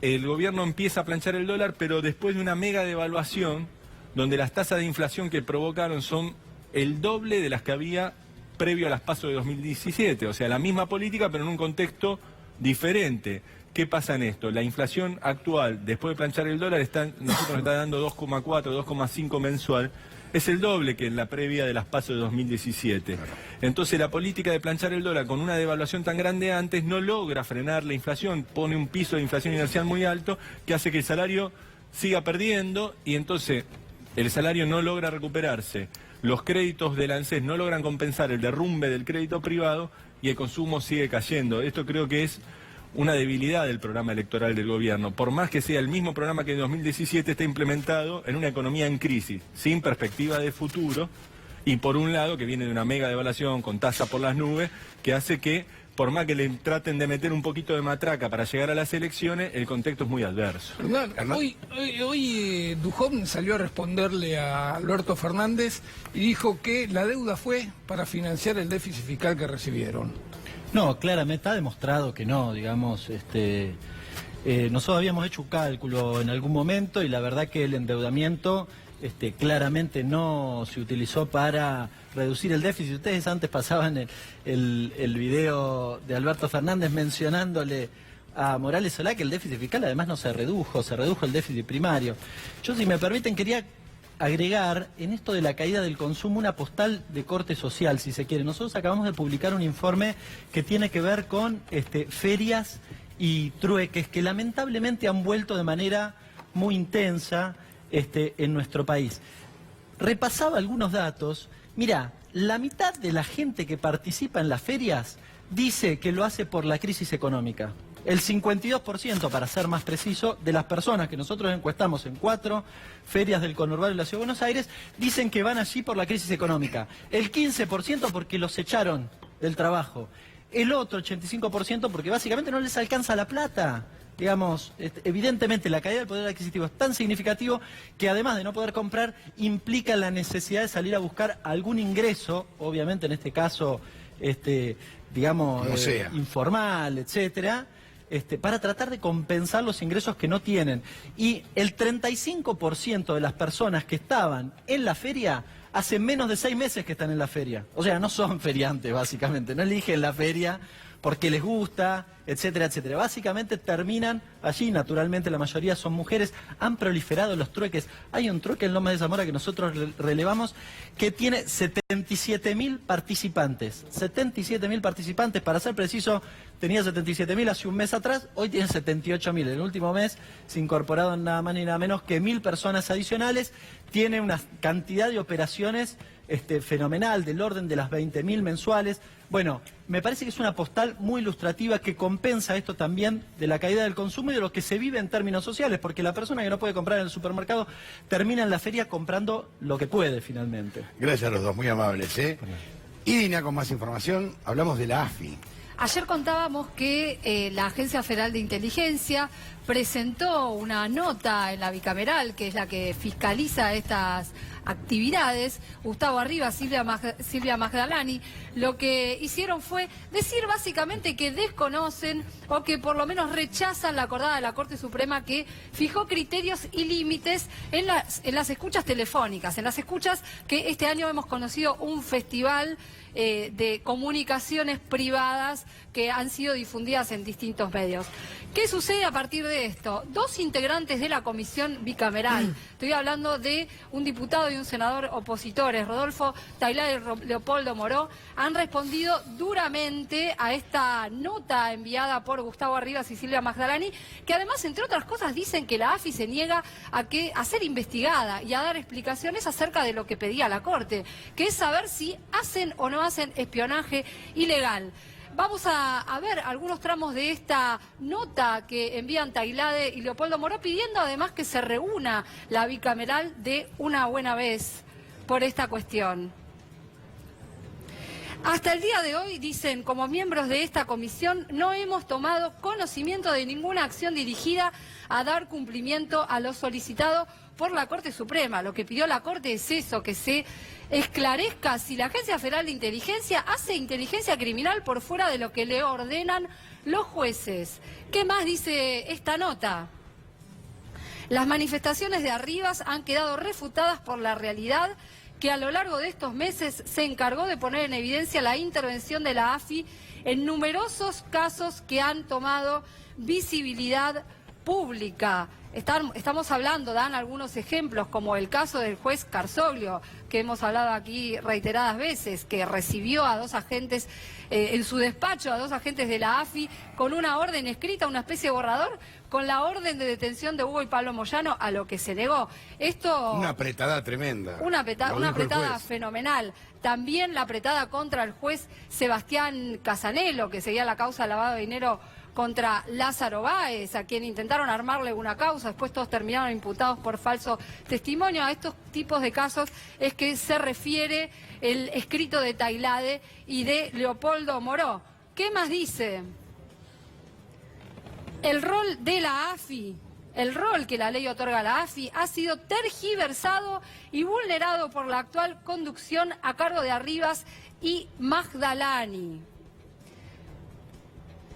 el gobierno empieza a planchar el dólar, pero después de una mega devaluación, donde las tasas de inflación que provocaron son el doble de las que había previo a las PASO de 2017. O sea, la misma política, pero en un contexto diferente. ¿Qué pasa en esto? La inflación actual, después de planchar el dólar, nosotros nos está dando 2,4, 2,5 mensual. Es el doble que en la previa de las PASO de 2017. Entonces la política de planchar el dólar con una devaluación tan grande antes no logra frenar la inflación, pone un piso de inflación inercial muy alto que hace que el salario siga perdiendo y entonces el salario no logra recuperarse. Los créditos del ANSES no logran compensar el derrumbe del crédito privado y el consumo sigue cayendo. Esto creo que es una debilidad del programa electoral del gobierno. Por más que sea el mismo programa que en 2017, está implementado en una economía en crisis, sin perspectiva de futuro, y por un lado que viene de una mega devaluación con tasa por las nubes, que hace que, por más que le traten de meter un poquito de matraca para llegar a las elecciones, el contexto es muy adverso. Hoy Dujovne salió a responderle a Alberto Fernández y dijo que la deuda fue para financiar el déficit fiscal que recibieron. No, claramente está demostrado que no, digamos, nosotros habíamos hecho un cálculo en algún momento y la verdad que el endeudamiento claramente no se utilizó para reducir el déficit. Ustedes antes pasaban el video de Alberto Fernández mencionándole a Morales Solá que el déficit fiscal además no se redujo el déficit primario. Yo, si me permiten, quería agregar en esto de la caída del consumo una postal de corte social, si se quiere. Nosotros acabamos de publicar un informe que tiene que ver con ferias y trueques que lamentablemente han vuelto de manera muy intensa en nuestro país. Repasaba algunos datos. Mira, la mitad de la gente que participa en las ferias dice que lo hace por la crisis económica. El 52%, para ser más preciso, de las personas que nosotros encuestamos en 4 ferias del conurbano de la Ciudad de Buenos Aires, dicen que van allí por la crisis económica. El 15% porque los echaron del trabajo. El otro 85% porque básicamente no les alcanza la plata. Digamos, evidentemente la caída del poder adquisitivo es tan significativo que además de no poder comprar, implica la necesidad de salir a buscar algún ingreso, obviamente en este caso, digamos, informal, etcétera, para tratar de compensar los ingresos que no tienen. Y el 35% de las personas que estaban en la feria hace menos de 6 meses que están en la feria. O sea, no son feriantes, básicamente. No eligen la feria porque les gusta, etcétera, etcétera. Básicamente terminan allí, naturalmente la mayoría son mujeres. Han proliferado los trueques. Hay un trueque en Lomas de Zamora que nosotros relevamos que tiene 77.000 participantes. 77.000 participantes, para ser preciso, tenía 77.000 hace un mes atrás, hoy tiene 78.000. En el último mes se incorporaron nada más ni nada menos que 1.000 personas adicionales. Tiene una cantidad de operaciones fenomenal, del orden de las 20.000 mensuales. Bueno, me parece que es una postal muy ilustrativa que compensa esto también de la caída del consumo y de lo que se vive en términos sociales, porque la persona que no puede comprar en el supermercado termina en la feria comprando lo que puede finalmente. Gracias a los dos, muy amables. Y Dina, con más información, hablamos de la AFI. Ayer contábamos que la Agencia Federal de Inteligencia presentó una nota en la bicameral, que es la que fiscaliza estas actividades. Gustavo Arribas, Silvia Magdalani, lo que hicieron fue decir básicamente que desconocen o que por lo menos rechazan la acordada de la Corte Suprema que fijó criterios y límites en las escuchas telefónicas, en las escuchas que este año hemos conocido un festival de comunicaciones privadas que han sido difundidas en distintos medios. ¿Qué sucede a partir de esto? 2 integrantes de la comisión bicameral, estoy hablando de un diputado y un senador opositores, Rodolfo Tailade y Leopoldo Moró, han respondido duramente a esta nota enviada por Gustavo Arribas y Silvia Magdalani, que además, entre otras cosas, dicen que la AFI se niega a ser investigada y a dar explicaciones acerca de lo que pedía la Corte, que es saber si hacen o no hacen espionaje ilegal. Vamos a ver algunos tramos de esta nota que envían Tailade y Leopoldo Moró, pidiendo además que se reúna la bicameral de una buena vez por esta cuestión. Hasta el día de hoy, dicen, como miembros de esta comisión, no hemos tomado conocimiento de ninguna acción dirigida a dar cumplimiento a lo solicitado por la Corte Suprema. Lo que pidió la Corte es eso, que se esclarezca si la Agencia Federal de Inteligencia hace inteligencia criminal por fuera de lo que le ordenan los jueces. ¿Qué más dice esta nota? Las manifestaciones de Arribas han quedado refutadas por la realidad que a lo largo de estos meses se encargó de poner en evidencia la intervención de la AFI en numerosos casos que han tomado visibilidad pública. Estamos hablando, dan algunos ejemplos, como el caso del juez Carzoglio, que hemos hablado aquí reiteradas veces, que recibió a 2 agentes en su despacho, a 2 agentes de la AFI, con una orden escrita, una especie de borrador, con la orden de detención de Hugo y Pablo Moyano, a lo que se negó. Esto... Una apretada tremenda. Una apretada fenomenal. También la apretada contra el juez Sebastián Casanelo, que seguía la causa de lavado de dinero contra Lázaro Báez, a quien intentaron armarle una causa, después todos terminaron imputados por falso testimonio. A estos tipos de casos es que se refiere el escrito de Tailade y de Leopoldo Moró. ¿Qué más dice? El rol de la AFI, el rol que la ley otorga a la AFI, ha sido tergiversado y vulnerado por la actual conducción a cargo de Arribas y Magdalani.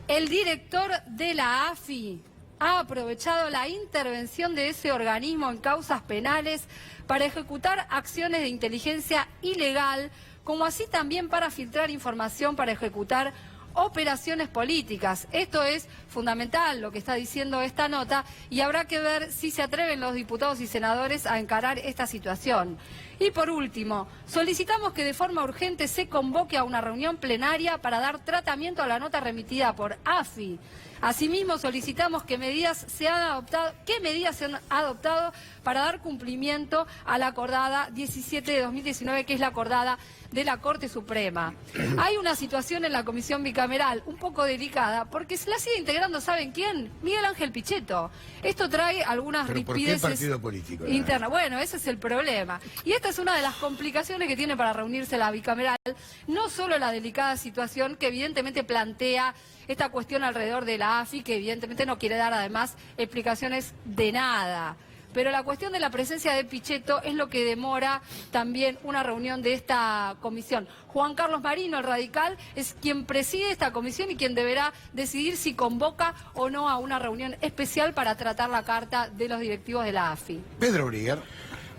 El director de la AFI ha aprovechado la intervención de ese organismo en causas penales para ejecutar acciones de inteligencia ilegal, como así también para filtrar información para ejecutar operaciones políticas. Esto es fundamental lo que está diciendo esta nota y habrá que ver si se atreven los diputados y senadores a encarar esta situación. Y por último, solicitamos que de forma urgente se convoque a una reunión plenaria para dar tratamiento a la nota remitida por AFI. Asimismo, solicitamos qué medidas se han adoptado para dar cumplimiento a la acordada 17 de 2019, que es la acordada de la Corte Suprema. Hay una situación en la comisión bicameral un poco delicada, porque se la sigue integrando, ¿saben quién? Miguel Ángel Pichetto. Esto trae algunas ¿Pero por qué ripideces partido político? internas. Bueno, ese es el problema. Y esta es una de las complicaciones que tiene para reunirse la bicameral, no solo la delicada situación que evidentemente plantea esta cuestión alrededor de la AFI, que evidentemente no quiere dar además explicaciones de nada. Pero la cuestión de la presencia de Pichetto es lo que demora también una reunión de esta comisión. Juan Carlos Marino, el radical, es quien preside esta comisión y quien deberá decidir si convoca o no a una reunión especial para tratar la carta de los directivos de la AFI. Pedro Briguer.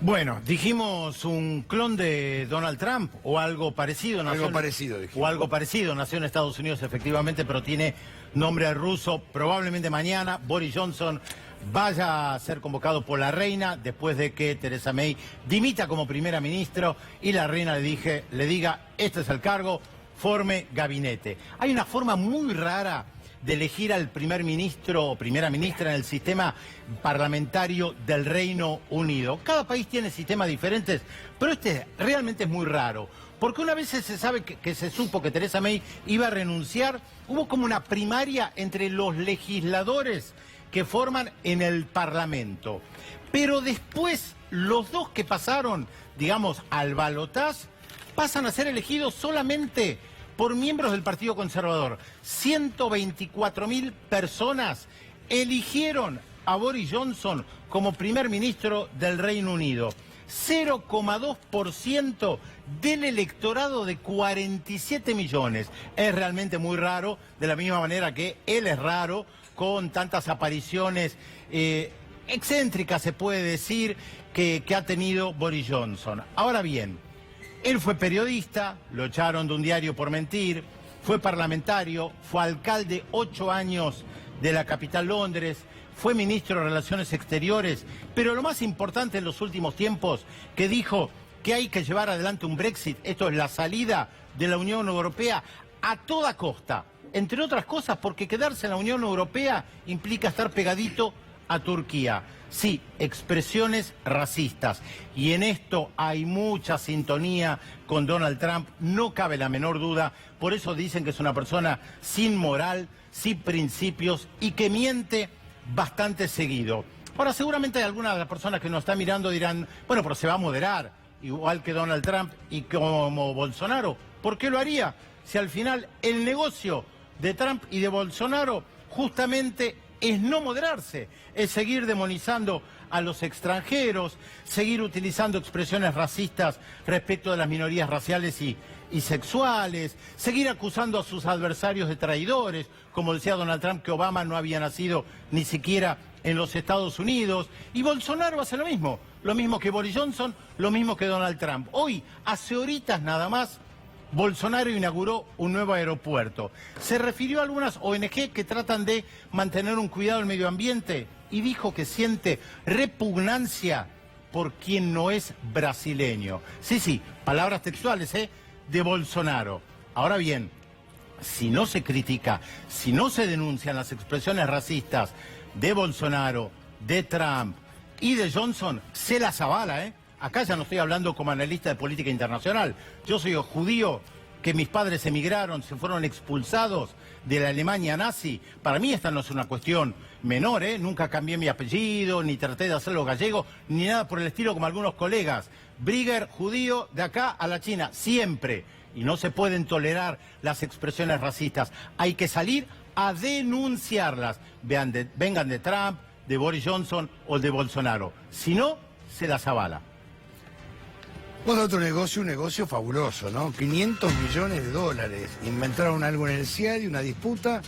Bueno, dijimos un clon de Donald Trump o algo parecido. Algo parecido, dijimos. O algo parecido, nació en Estados Unidos efectivamente, pero tiene nombre ruso. Probablemente mañana Boris Johnson vaya a ser convocado por la reina después de que Theresa May dimita como primera ministra y la reina le diga, este es el cargo, forme gabinete. Hay una forma muy rara de elegir al primer ministro o primera ministra en el sistema parlamentario del Reino Unido. Cada país tiene sistemas diferentes, pero este realmente es muy raro. Porque una vez se sabe que se supo que Theresa May iba a renunciar, hubo como una primaria entre los legisladores que forman en el Parlamento. Pero después, los dos que pasaron, digamos, al balotaje, pasan a ser elegidos solamente por miembros del Partido Conservador. 124.000 personas eligieron a Boris Johnson como primer ministro del Reino Unido. 0,2% del electorado de 47 millones. Es realmente muy raro, de la misma manera que él es raro, con tantas apariciones excéntricas, se puede decir, que ha tenido Boris Johnson. Ahora bien, él fue periodista, lo echaron de un diario por mentir, fue parlamentario, fue alcalde 8 años de la capital Londres, fue ministro de Relaciones Exteriores, pero lo más importante en los últimos tiempos, que dijo que hay que llevar adelante un Brexit, esto es la salida de la Unión Europea a toda costa. Entre otras cosas, porque quedarse en la Unión Europea implica estar pegadito a Turquía. Sí, expresiones racistas. Y en esto hay mucha sintonía con Donald Trump, no cabe la menor duda. Por eso dicen que es una persona sin moral, sin principios y que miente bastante seguido. Ahora, seguramente hay algunas de las personas que nos están mirando dirán, bueno, pero se va a moderar, igual que Donald Trump y como Bolsonaro. ¿Por qué lo haría? Si al final el negocio de Trump y de Bolsonaro justamente es no moderarse, es seguir demonizando a los extranjeros, seguir utilizando expresiones racistas respecto de las minorías raciales y sexuales, seguir acusando a sus adversarios de traidores, como decía Donald Trump, que Obama no había nacido ni siquiera en los Estados Unidos, y Bolsonaro hace lo mismo que Boris Johnson, lo mismo que Donald Trump. Hoy, hace horitas nada más, Bolsonaro inauguró un nuevo aeropuerto. Se refirió a algunas ONG que tratan de mantener un cuidado del medio ambiente y dijo que siente repugnancia por quien no es brasileño. Sí, palabras textuales, de Bolsonaro. Ahora bien, si no se critica, si no se denuncian las expresiones racistas de Bolsonaro, de Trump y de Johnson, se las avala, Acá ya no estoy hablando como analista de política internacional. Yo soy judío, que mis padres emigraron, se fueron expulsados de la Alemania nazi. Para mí esta no es una cuestión menor, Nunca cambié mi apellido, ni traté de hacerlo gallego, ni nada por el estilo como algunos colegas. Brigger, judío, de acá a la China, siempre. Y no se pueden tolerar las expresiones racistas. Hay que salir a denunciarlas. Vengan de Trump, de Boris Johnson o de Bolsonaro. Si no, se las avala. Otro negocio, un negocio fabuloso, ¿no? 500 millones de dólares. Inventaron algo en el CIADI, una disputa.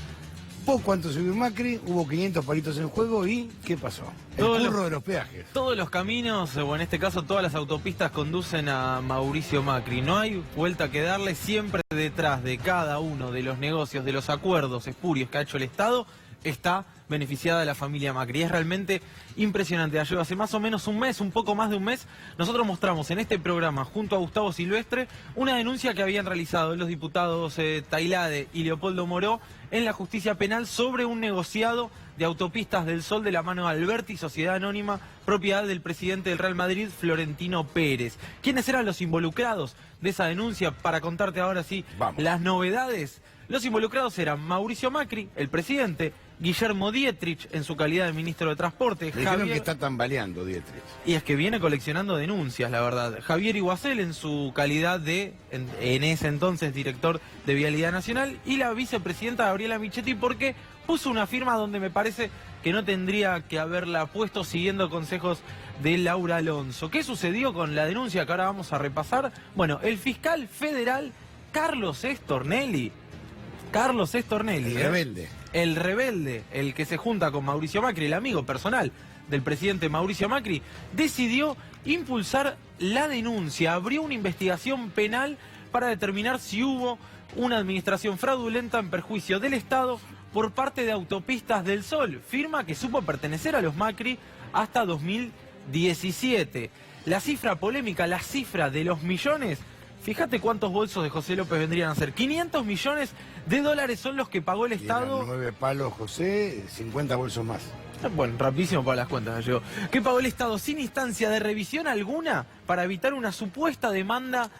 Poco antes de subir Macri, hubo 500 palitos en juego y ¿qué pasó? El curro de los peajes. Todos los caminos, o en este caso todas las autopistas, conducen a Mauricio Macri. No hay vuelta que darle. Siempre detrás de cada uno de los negocios, de los acuerdos espurios que ha hecho el Estado, está beneficiada la familia Macri. Es realmente impresionante. Hace más o menos un mes, un poco más de un mes, nosotros mostramos en este programa, junto a Gustavo Silvestre, una denuncia que habían realizado los diputados Tailade y Leopoldo Moró en la justicia penal sobre un negociado de autopistas del Sol de la mano de Alberti, sociedad anónima, propiedad del presidente del Real Madrid, Florentino Pérez. ¿Quiénes eran los involucrados de esa denuncia? Para contarte ahora sí las novedades. Los involucrados eran Mauricio Macri, el presidente, Guillermo Dietrich, en su calidad de ministro de Transporte. Me dijeron que está tambaleando Dietrich. Y es que viene coleccionando denuncias, la verdad. Javier Iguacel, en su calidad de, en ese entonces, director de Vialidad Nacional. Y la vicepresidenta Gabriela Michetti, porque puso una firma donde me parece que no tendría que haberla puesto, siguiendo consejos de Laura Alonso. ¿Qué sucedió con la denuncia que ahora vamos a repasar? Bueno, el fiscal federal Carlos Stornelli. El rebelde. El rebelde, el que se junta con Mauricio Macri, el amigo personal del presidente Mauricio Macri, decidió impulsar la denuncia, abrió una investigación penal para determinar si hubo una administración fraudulenta en perjuicio del Estado por parte de Autopistas del Sol, firma que supo pertenecer a los Macri hasta 2017. La cifra polémica, la cifra de los millones. Fíjate cuántos bolsos de José López vendrían a ser. 500 millones de dólares son los que pagó el Estado. 9 palos José, 50 bolsos más. Bueno, rapidísimo para las cuentas, yo. ¿Qué pagó el Estado sin instancia de revisión alguna para evitar una supuesta demanda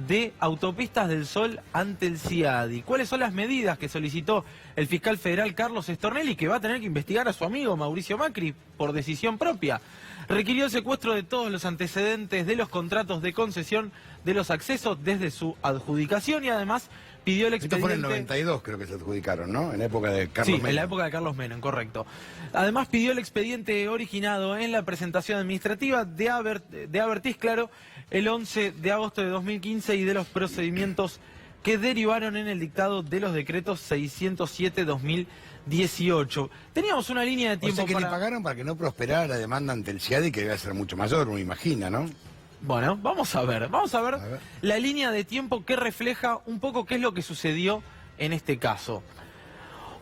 de Autopistas del Sol ante el CIADI? ¿Cuáles son las medidas que solicitó el fiscal federal Carlos Stornelli, que va a tener que investigar a su amigo Mauricio Macri por decisión propia? Requirió el secuestro de todos los antecedentes de los contratos de concesión de los accesos desde su adjudicación y además pidió el expediente... Esto fue en el 92, creo que se adjudicaron, ¿no? En época de Carlos Menem. Sí, en la época de Carlos Menem, correcto. Además pidió el expediente originado en la presentación administrativa de Abertis, claro, el 11 de agosto de 2015 y de los procedimientos que derivaron en el dictado de los decretos 607-2018. Teníamos una línea de tiempo o sea que le pagaron para que no prosperara la demanda ante el CIADI, que debe ser mucho mayor, uno imagina, ¿no? Bueno, vamos a ver la línea de tiempo que refleja un poco qué es lo que sucedió en este caso.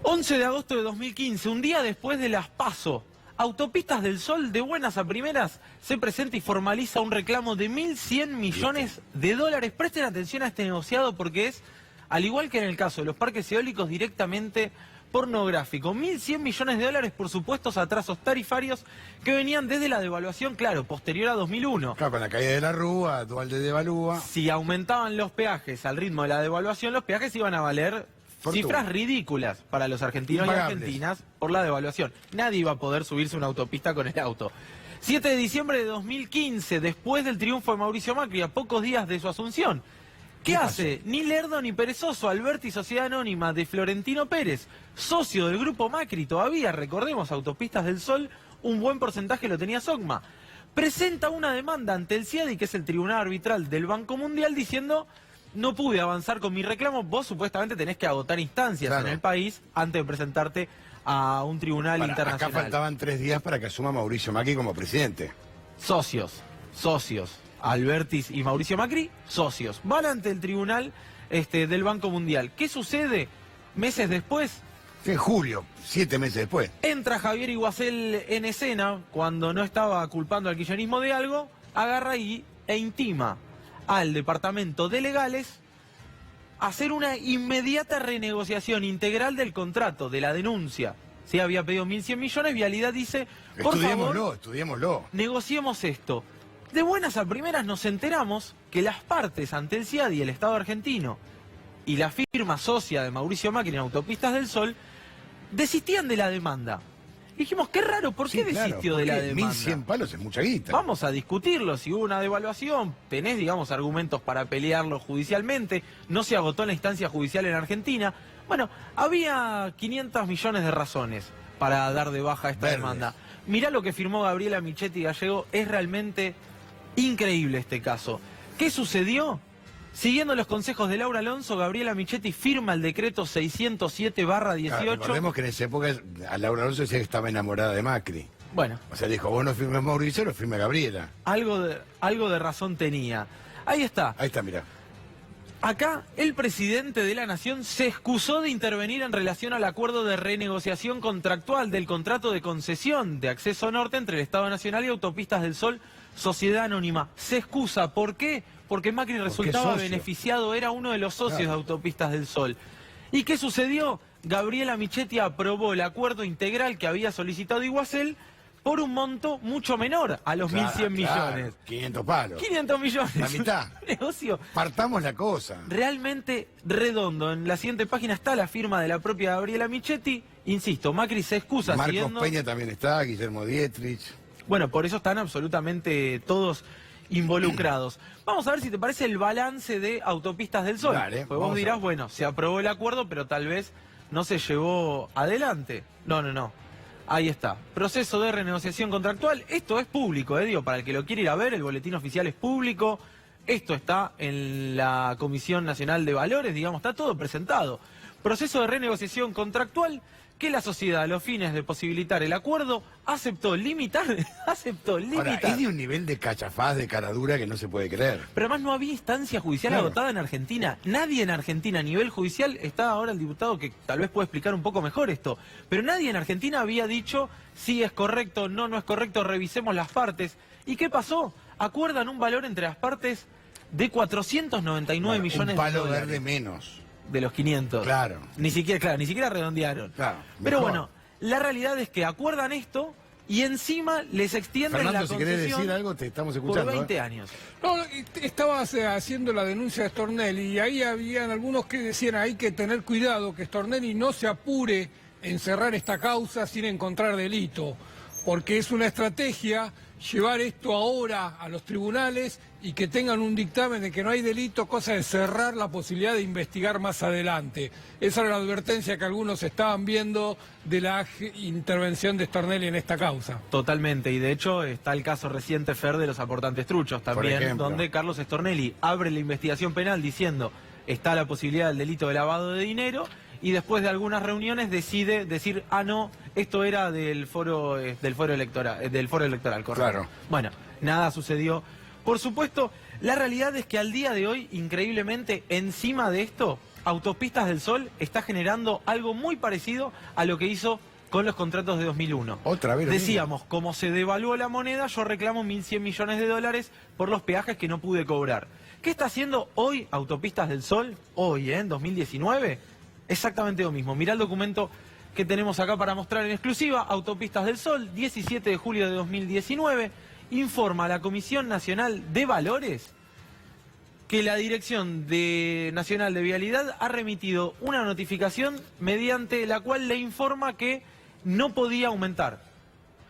11 de agosto de 2015, un día después de las PASO, Autopistas del Sol, de buenas a primeras, se presenta y formaliza un reclamo de 1.100 millones de dólares. Presten atención a este negociado porque es, al igual que en el caso de los parques eólicos, directamente pornográfico. 1.100 millones de dólares por supuestos atrasos tarifarios que venían desde la devaluación, claro, posterior a 2001. Claro, con la caída de la Rúa, Dualde devalúa. Si aumentaban los peajes al ritmo de la devaluación, los peajes iban a valer cifras ridículas para los argentinos y argentinas por la devaluación. Nadie iba a poder subirse a una autopista con el auto. 7 de diciembre de 2015, después del triunfo de Mauricio Macri, a pocos días de su asunción, ¿Qué hace? Ni lerdo ni perezoso, Alberti, Sociedad Anónima de Florentino Pérez, socio del grupo Macri, todavía, recordemos, Autopistas del Sol, un buen porcentaje lo tenía Sogma. Presenta una demanda ante el CIADI, que es el Tribunal Arbitral del Banco Mundial, diciendo: no pude avanzar con mi reclamo, vos supuestamente tenés que agotar instancias en el país antes de presentarte a un tribunal internacional. Acá faltaban 3 días para que asuma Mauricio Macri como presidente. Socios. Albertis y Mauricio Macri, socios. Van ante el tribunal del Banco Mundial. ¿Qué sucede? Meses después. En julio, 7 meses después. Entra Javier Iguacel en escena, cuando no estaba culpando al kirchnerismo de algo, agarra e intima al departamento de legales a hacer una inmediata renegociación integral del contrato, de la denuncia. Sí, había pedido 1.100 millones, Vialidad dice: por favor, estudiémoslo. Negociemos esto. De buenas a primeras nos enteramos que las partes ante el CIADI, el Estado argentino, y la firma socia de Mauricio Macri en Autopistas del Sol, desistían de la demanda. Dijimos, qué raro, ¿por qué desistió de la demanda? 1.100 palos es mucha guita. Vamos a discutirlo, si hubo una devaluación, tenés, digamos, argumentos para pelearlo judicialmente, no se agotó la instancia judicial en Argentina. Bueno, había 500 millones de razones para dar de baja esta demanda. Mirá lo que firmó Gabriela Michetti Gallego, es realmente increíble este caso. ¿Qué sucedió? Siguiendo los consejos de Laura Alonso, Gabriela Michetti firma el decreto 607/18. Recordemos que en esa época a Laura Alonso decía que estaba enamorada de Macri. Bueno. O sea, dijo, vos no firmes Mauricio, lo firme Gabriela. Algo de razón tenía. Ahí está. Ahí está, mirá. Acá el presidente de la Nación se excusó de intervenir en relación al acuerdo de renegociación contractual del contrato de concesión de acceso norte entre el Estado Nacional y Autopistas del Sol, Sociedad Anónima. Se excusa. ¿Por qué? Porque Macri resultaba beneficiado, era uno de los socios de Autopistas del Sol. ¿Y qué sucedió? Gabriela Michetti aprobó el acuerdo integral que había solicitado Iguacel por un monto mucho menor a los 1.100 millones. 500 palos. 500 millones. La mitad. Negocio. Partamos la cosa. Realmente redondo. En la siguiente página está la firma de la propia Gabriela Michetti. Insisto, Macri se excusa. Marcos Peña también está, Guillermo Dietrich. Bueno, por eso están absolutamente todos involucrados. Vamos a ver si te parece el balance de Autopistas del Sol. Dale, pues vos dirás, bueno, se aprobó el acuerdo, pero tal vez no se llevó adelante. No. Ahí está. Proceso de renegociación contractual. Esto es público, digo, para el que lo quiere ir a ver, el boletín oficial es público. Esto está en la Comisión Nacional de Valores, digamos, está todo presentado. Proceso de renegociación contractual que la sociedad, a los fines de posibilitar el acuerdo, aceptó limitar. Ahora, es de un nivel de cachafaz, de caradura que no se puede creer. Pero además no había instancia judicial agotada en Argentina. Nadie en Argentina a nivel judicial, está ahora el diputado que tal vez puede explicar un poco mejor esto, pero nadie en Argentina había dicho si es correcto, no es correcto, revisemos las partes. ¿Y qué pasó? Acuerdan un valor entre las partes de 499 millones de dólares. Un palo verde menos. De los 500. Claro. Ni siquiera redondearon. Claro, pero mejor. bueno, la realidad es que acuerdan esto y encima les extienden Fernando, la si concesión querés decir algo, te estamos escuchando. por 20 años. No, estabas haciendo la denuncia de Stornelli y ahí habían algunos que decían hay que tener cuidado que Stornelli no se apure en cerrar esta causa sin encontrar delito, porque es una estrategia llevar esto ahora a los tribunales y que tengan un dictamen de que no hay delito, cosa de cerrar la posibilidad de investigar más adelante. Esa era la advertencia que algunos estaban viendo de la intervención de Stornelli en esta causa. Totalmente, y de hecho está el caso reciente, Fer, de los aportantes truchos también, donde Carlos Stornelli abre la investigación penal diciendo está la posibilidad del delito de lavado de dinero y después de algunas reuniones decide decir, no, esto era del foro electoral, correcto. Claro. Bueno, nada sucedió. Por supuesto, la realidad es que al día de hoy, increíblemente, encima de esto, Autopistas del Sol está generando algo muy parecido a lo que hizo con los contratos de 2001. Otra vez. Decíamos, como se devaluó la moneda, yo reclamo 1.100 millones de dólares por los peajes que no pude cobrar. ¿Qué está haciendo hoy Autopistas del Sol? Hoy, en 2019, exactamente lo mismo. Mirá el documento que tenemos acá para mostrar en exclusiva. Autopistas del Sol, 17 de julio de 2019, informa a la Comisión Nacional de Valores que la Dirección Nacional de Vialidad ha remitido una notificación mediante la cual le informa que no podía aumentar,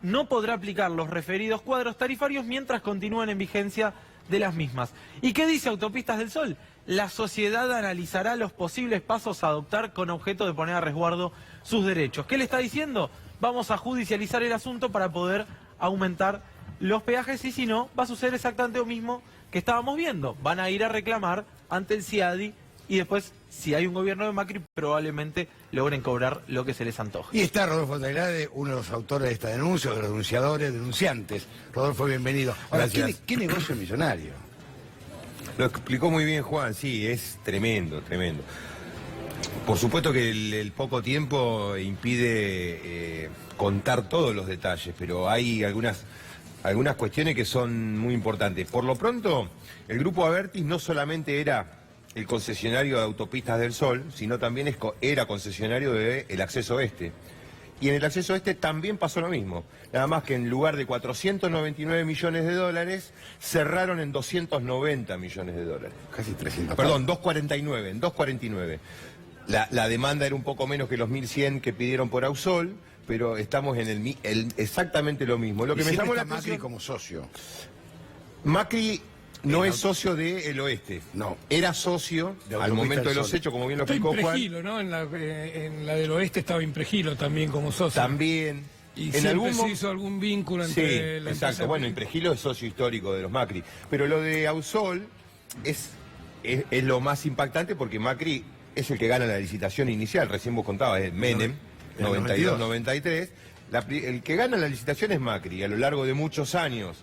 no podrá aplicar los referidos cuadros tarifarios mientras continúen en vigencia de las mismas. ¿Y qué dice Autopistas del Sol? la sociedad analizará los posibles pasos a adoptar con objeto de poner a resguardo sus derechos. ¿Qué le está diciendo? Vamos a judicializar el asunto para poder aumentar los peajes y si no, va a suceder exactamente lo mismo que estábamos viendo. Van a ir a reclamar ante el CIADI y después, si hay un gobierno de Macri, probablemente logren cobrar lo que se les antoje. Y está Rodolfo Tailade, uno de los autores de esta denuncia, de los denunciantes. Rodolfo, bienvenido. Ahora, ¿qué negocio millonario? Lo explicó muy bien Juan, sí, es tremendo, tremendo. Por supuesto que el poco tiempo impide contar todos los detalles, pero hay algunas cuestiones que son muy importantes. Por lo pronto, el Grupo Abertis no solamente era el concesionario de Autopistas del Sol, sino también era concesionario del Acceso Este. Y en el Acceso Este también pasó lo mismo. Nada más que en lugar de 499 millones de dólares, cerraron en 290 millones de dólares. Casi 300. Perdón, 249, en 249. La demanda era un poco menos que los 1.100 que pidieron por Ausol, pero estamos en exactamente lo mismo. Lo que me llamó la atención, Macri como socio. Macri no es socio del Oeste. No. Era socio al momento de los hechos, como bien lo explicó Juan. Impregilo, ¿no? En la del Oeste estaba Impregilo también como socio. También. Y siempre se hizo algún vínculo entre la exacto. empresa. Bueno, Impregilo es socio histórico de los Macri. Pero lo de Ausol es lo más impactante porque Macri es el que gana la licitación inicial. Recién vos contabas, es Menem, 92-93. El que gana la licitación es Macri. A lo largo de muchos años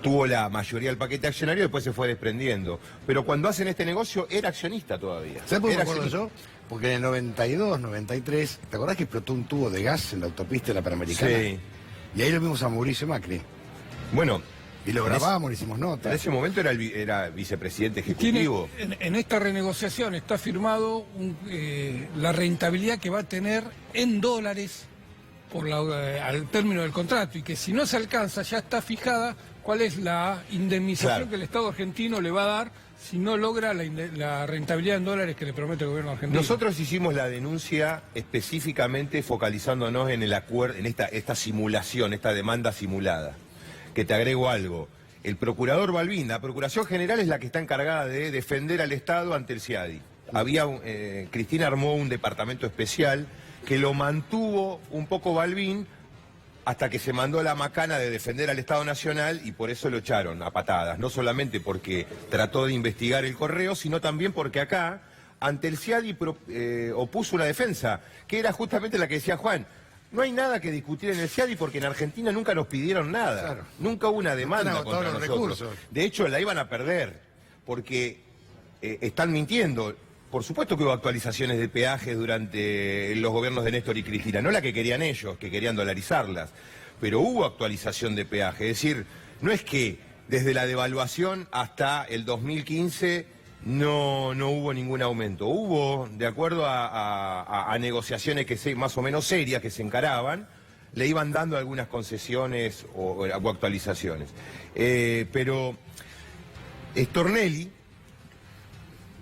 tuvo la mayoría del paquete accionario y después se fue desprendiendo. Pero cuando hacen este negocio era accionista todavía. ¿Sabes por qué me acuerdo yo? Porque en el 92, 93, ¿te acordás que explotó un tubo de gas en la autopista de la Panamericana? Sí. Y ahí lo vimos a Mauricio Macri. Bueno. Y lo grabamos, le hicimos nota. En ese momento era vicepresidente ejecutivo. En esta renegociación está firmado la rentabilidad que va a tener en dólares al término del contrato y que si no se alcanza ya está fijada cuál es la indemnización que el Estado argentino le va a dar si no logra la rentabilidad en dólares que le promete el gobierno argentino. Nosotros hicimos la denuncia específicamente focalizándonos en el acuerdo, en esta simulación, esta demanda simulada. Que te agrego algo. El procurador Balbín, la Procuración General es la que está encargada de defender al Estado ante el CIADI. Cristina armó un departamento especial que lo mantuvo un poco Balbín hasta que se mandó la macana de defender al Estado Nacional y por eso lo echaron a patadas. No solamente porque trató de investigar el correo, sino también porque acá, ante el CIADI, opuso una defensa, que era justamente la que decía Juan. No hay nada que discutir en el CIADI porque en Argentina nunca nos pidieron nada. Claro. Nunca hubo una demanda contra nosotros. Recursos. De hecho, la iban a perder porque están mintiendo. Por supuesto que hubo actualizaciones de peajes durante los gobiernos de Néstor y Cristina. No la que querían ellos, que querían dolarizarlas. Pero hubo actualización de peaje. Es decir, no es que desde la devaluación hasta el 2015... No hubo ningún aumento. Hubo, de acuerdo a negociaciones más o menos serias que se encaraban, le iban dando algunas concesiones o actualizaciones. Pero Stornelli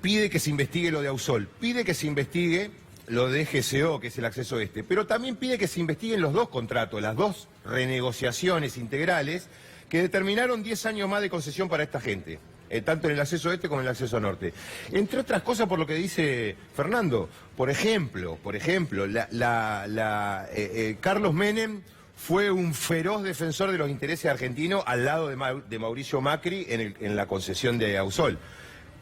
pide que se investigue lo de Ausol, pide que se investigue lo de GCO, que es el Acceso Este, pero también pide que se investiguen los dos contratos, las dos renegociaciones integrales que determinaron 10 años más de concesión para esta gente. Tanto en el Acceso Este como en el Acceso Norte. Entre otras cosas por lo que dice Fernando, por ejemplo, Carlos Menem fue un feroz defensor de los intereses argentinos al lado de Mauricio Macri en la concesión de Ausol.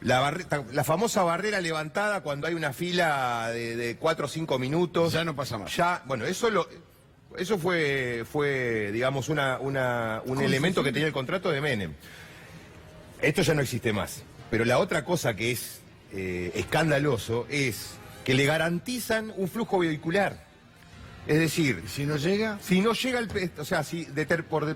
La famosa barrera levantada cuando hay una fila de 4 o 5 minutos. Ya no pasa más. Bueno, eso fue digamos, un elemento que tenía el contrato de Menem. Esto ya no existe más. Pero la otra cosa que es escandaloso es que le garantizan un flujo vehicular. Es decir, si no llega, o sea, si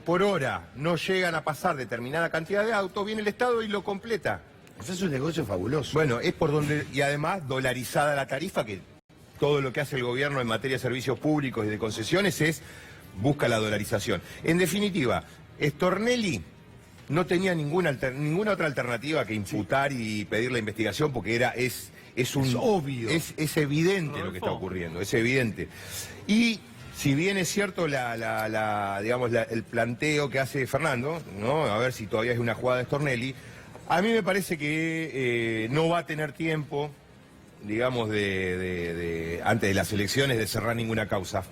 por hora no llegan a pasar determinada cantidad de autos, viene el Estado y lo completa. Eso es un negocio fabuloso. Bueno, es por donde, y además dolarizada la tarifa, que todo lo que hace el gobierno en materia de servicios públicos y de concesiones busca la dolarización. En definitiva, Stornelli no tenía ninguna otra alternativa que imputar y pedir la investigación porque es obvio. Es evidente lo que está ocurriendo, es evidente. Y si bien es cierto digamos, el planteo que hace Fernando, ¿no? A ver si todavía es una jugada de Stornelli, A mí me parece que no va a tener tiempo, digamos, antes de las elecciones de cerrar ninguna causa.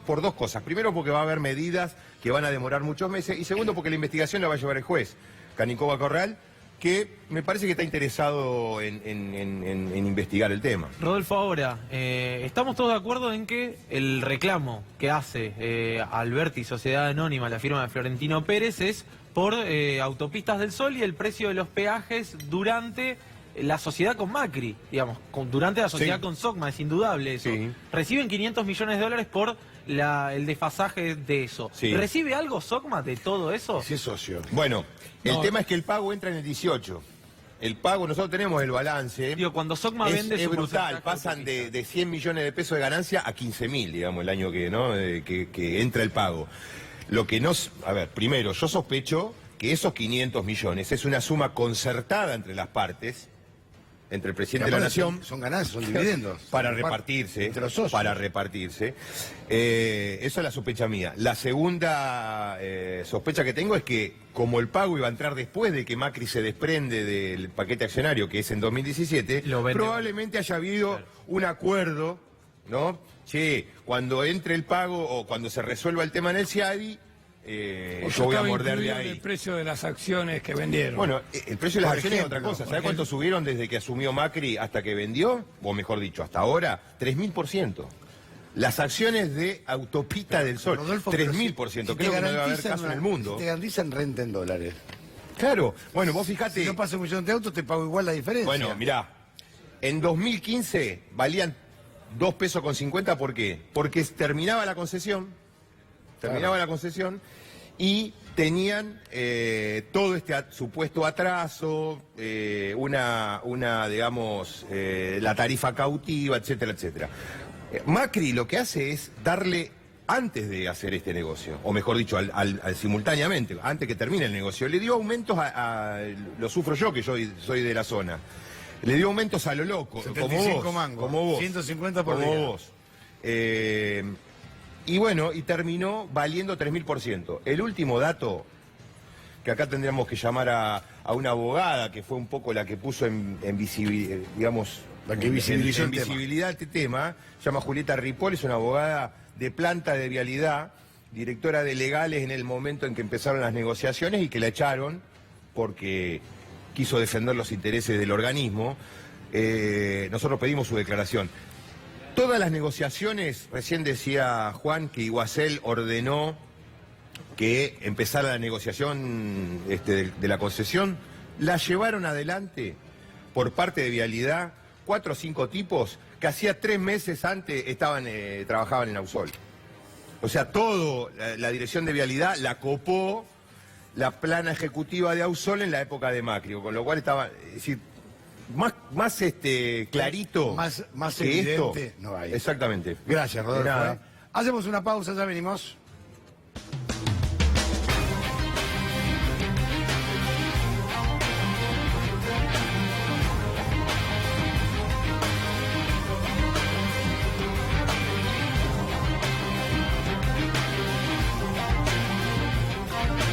Por dos cosas. Primero, porque va a haber medidas que van a demorar muchos meses. Y segundo, porque la investigación la va a llevar el juez, Canicoba Corral, que me parece que está interesado en investigar el tema. Rodolfo, ahora, estamos todos de acuerdo en que el reclamo que hace Alberti, Sociedad Anónima, la firma de Florentino Pérez, es por Autopistas del Sol y el precio de los peajes durante la sociedad con Macri, digamos, durante la sociedad con Socma, es indudable eso. Sí. Reciben 500 millones de dólares por el desfasaje de eso. Sí. ¿Recibe algo Socma de todo eso? Sí, es socio. Bueno, el tema es que el pago entra en el 18. El pago, nosotros tenemos el balance. Digo, cuando Socma vende es su brutal, porcentaje pasan de 100 millones de pesos de ganancia a 15.000, digamos, el año que entra el pago. Lo que a ver, primero, yo sospecho que esos 500 millones es una suma concertada entre las partes, entre el presidente de la Nación. Son ganancias, son dividendos. Para repartirse. Entre los socios. Para repartirse. Eso es la sospecha mía. La segunda sospecha que tengo es que, como el pago iba a entrar después de que Macri se desprende del paquete accionario, que es en 2017, probablemente haya habido un acuerdo, ¿no? Che, cuando entre el pago o cuando se resuelva el tema en el CIADI, yo voy a morder de ahí. El precio de las acciones que vendieron. Bueno, el precio de las acciones es otra cosa. ¿Sabes cuánto subieron desde que asumió Macri hasta que vendió? O mejor dicho, hasta ahora, 3.000%. Las acciones de Autopista del Sol, Rodolfo, 3.000%. Creo que no debe haber caso en el mundo. Si te garantizan renta en dólares. Claro. Bueno, vos fijate. Si no pasa un millón de autos, te pago igual la diferencia. Bueno, mirá. En 2015 valían 2,50 pesos. ¿Por qué? Porque terminaba la concesión. Terminaba la concesión y tenían todo este supuesto atraso, digamos, la tarifa cautiva, etcétera, etcétera. Macri lo que hace es darle, antes de hacer este negocio, o mejor dicho, simultáneamente, antes que termine el negocio, le dio aumentos lo sufro yo, que yo soy de la zona, le dio aumentos a lo loco, 75 mangos, como vos. 150 por como día. vos. Y bueno, y terminó valiendo 3.000%. El último dato, que acá tendríamos que llamar a una abogada, que fue un poco la que puso en visibilidad, digamos, la que visibilizó en visibilidad este tema, se llama Julieta Ripoll, es una abogada de planta de vialidad, directora de legales en el momento en que empezaron las negociaciones y que la echaron porque quiso defender los intereses del organismo. Nosotros pedimos su declaración. Todas las negociaciones, recién decía Juan que Iguacel ordenó que empezara la negociación de la concesión, la llevaron adelante por parte de Vialidad 4 o 5 tipos que hacía 3 meses antes trabajaban en Ausol. O sea, la dirección de Vialidad la copó la plana ejecutiva de Ausol en la época de Macri, con lo cual estaba, es decir, más clarito, más que evidente esto. no hay. Exactamente. Gracias, Rodolfo. De nada. Hacemos una pausa, ya venimos.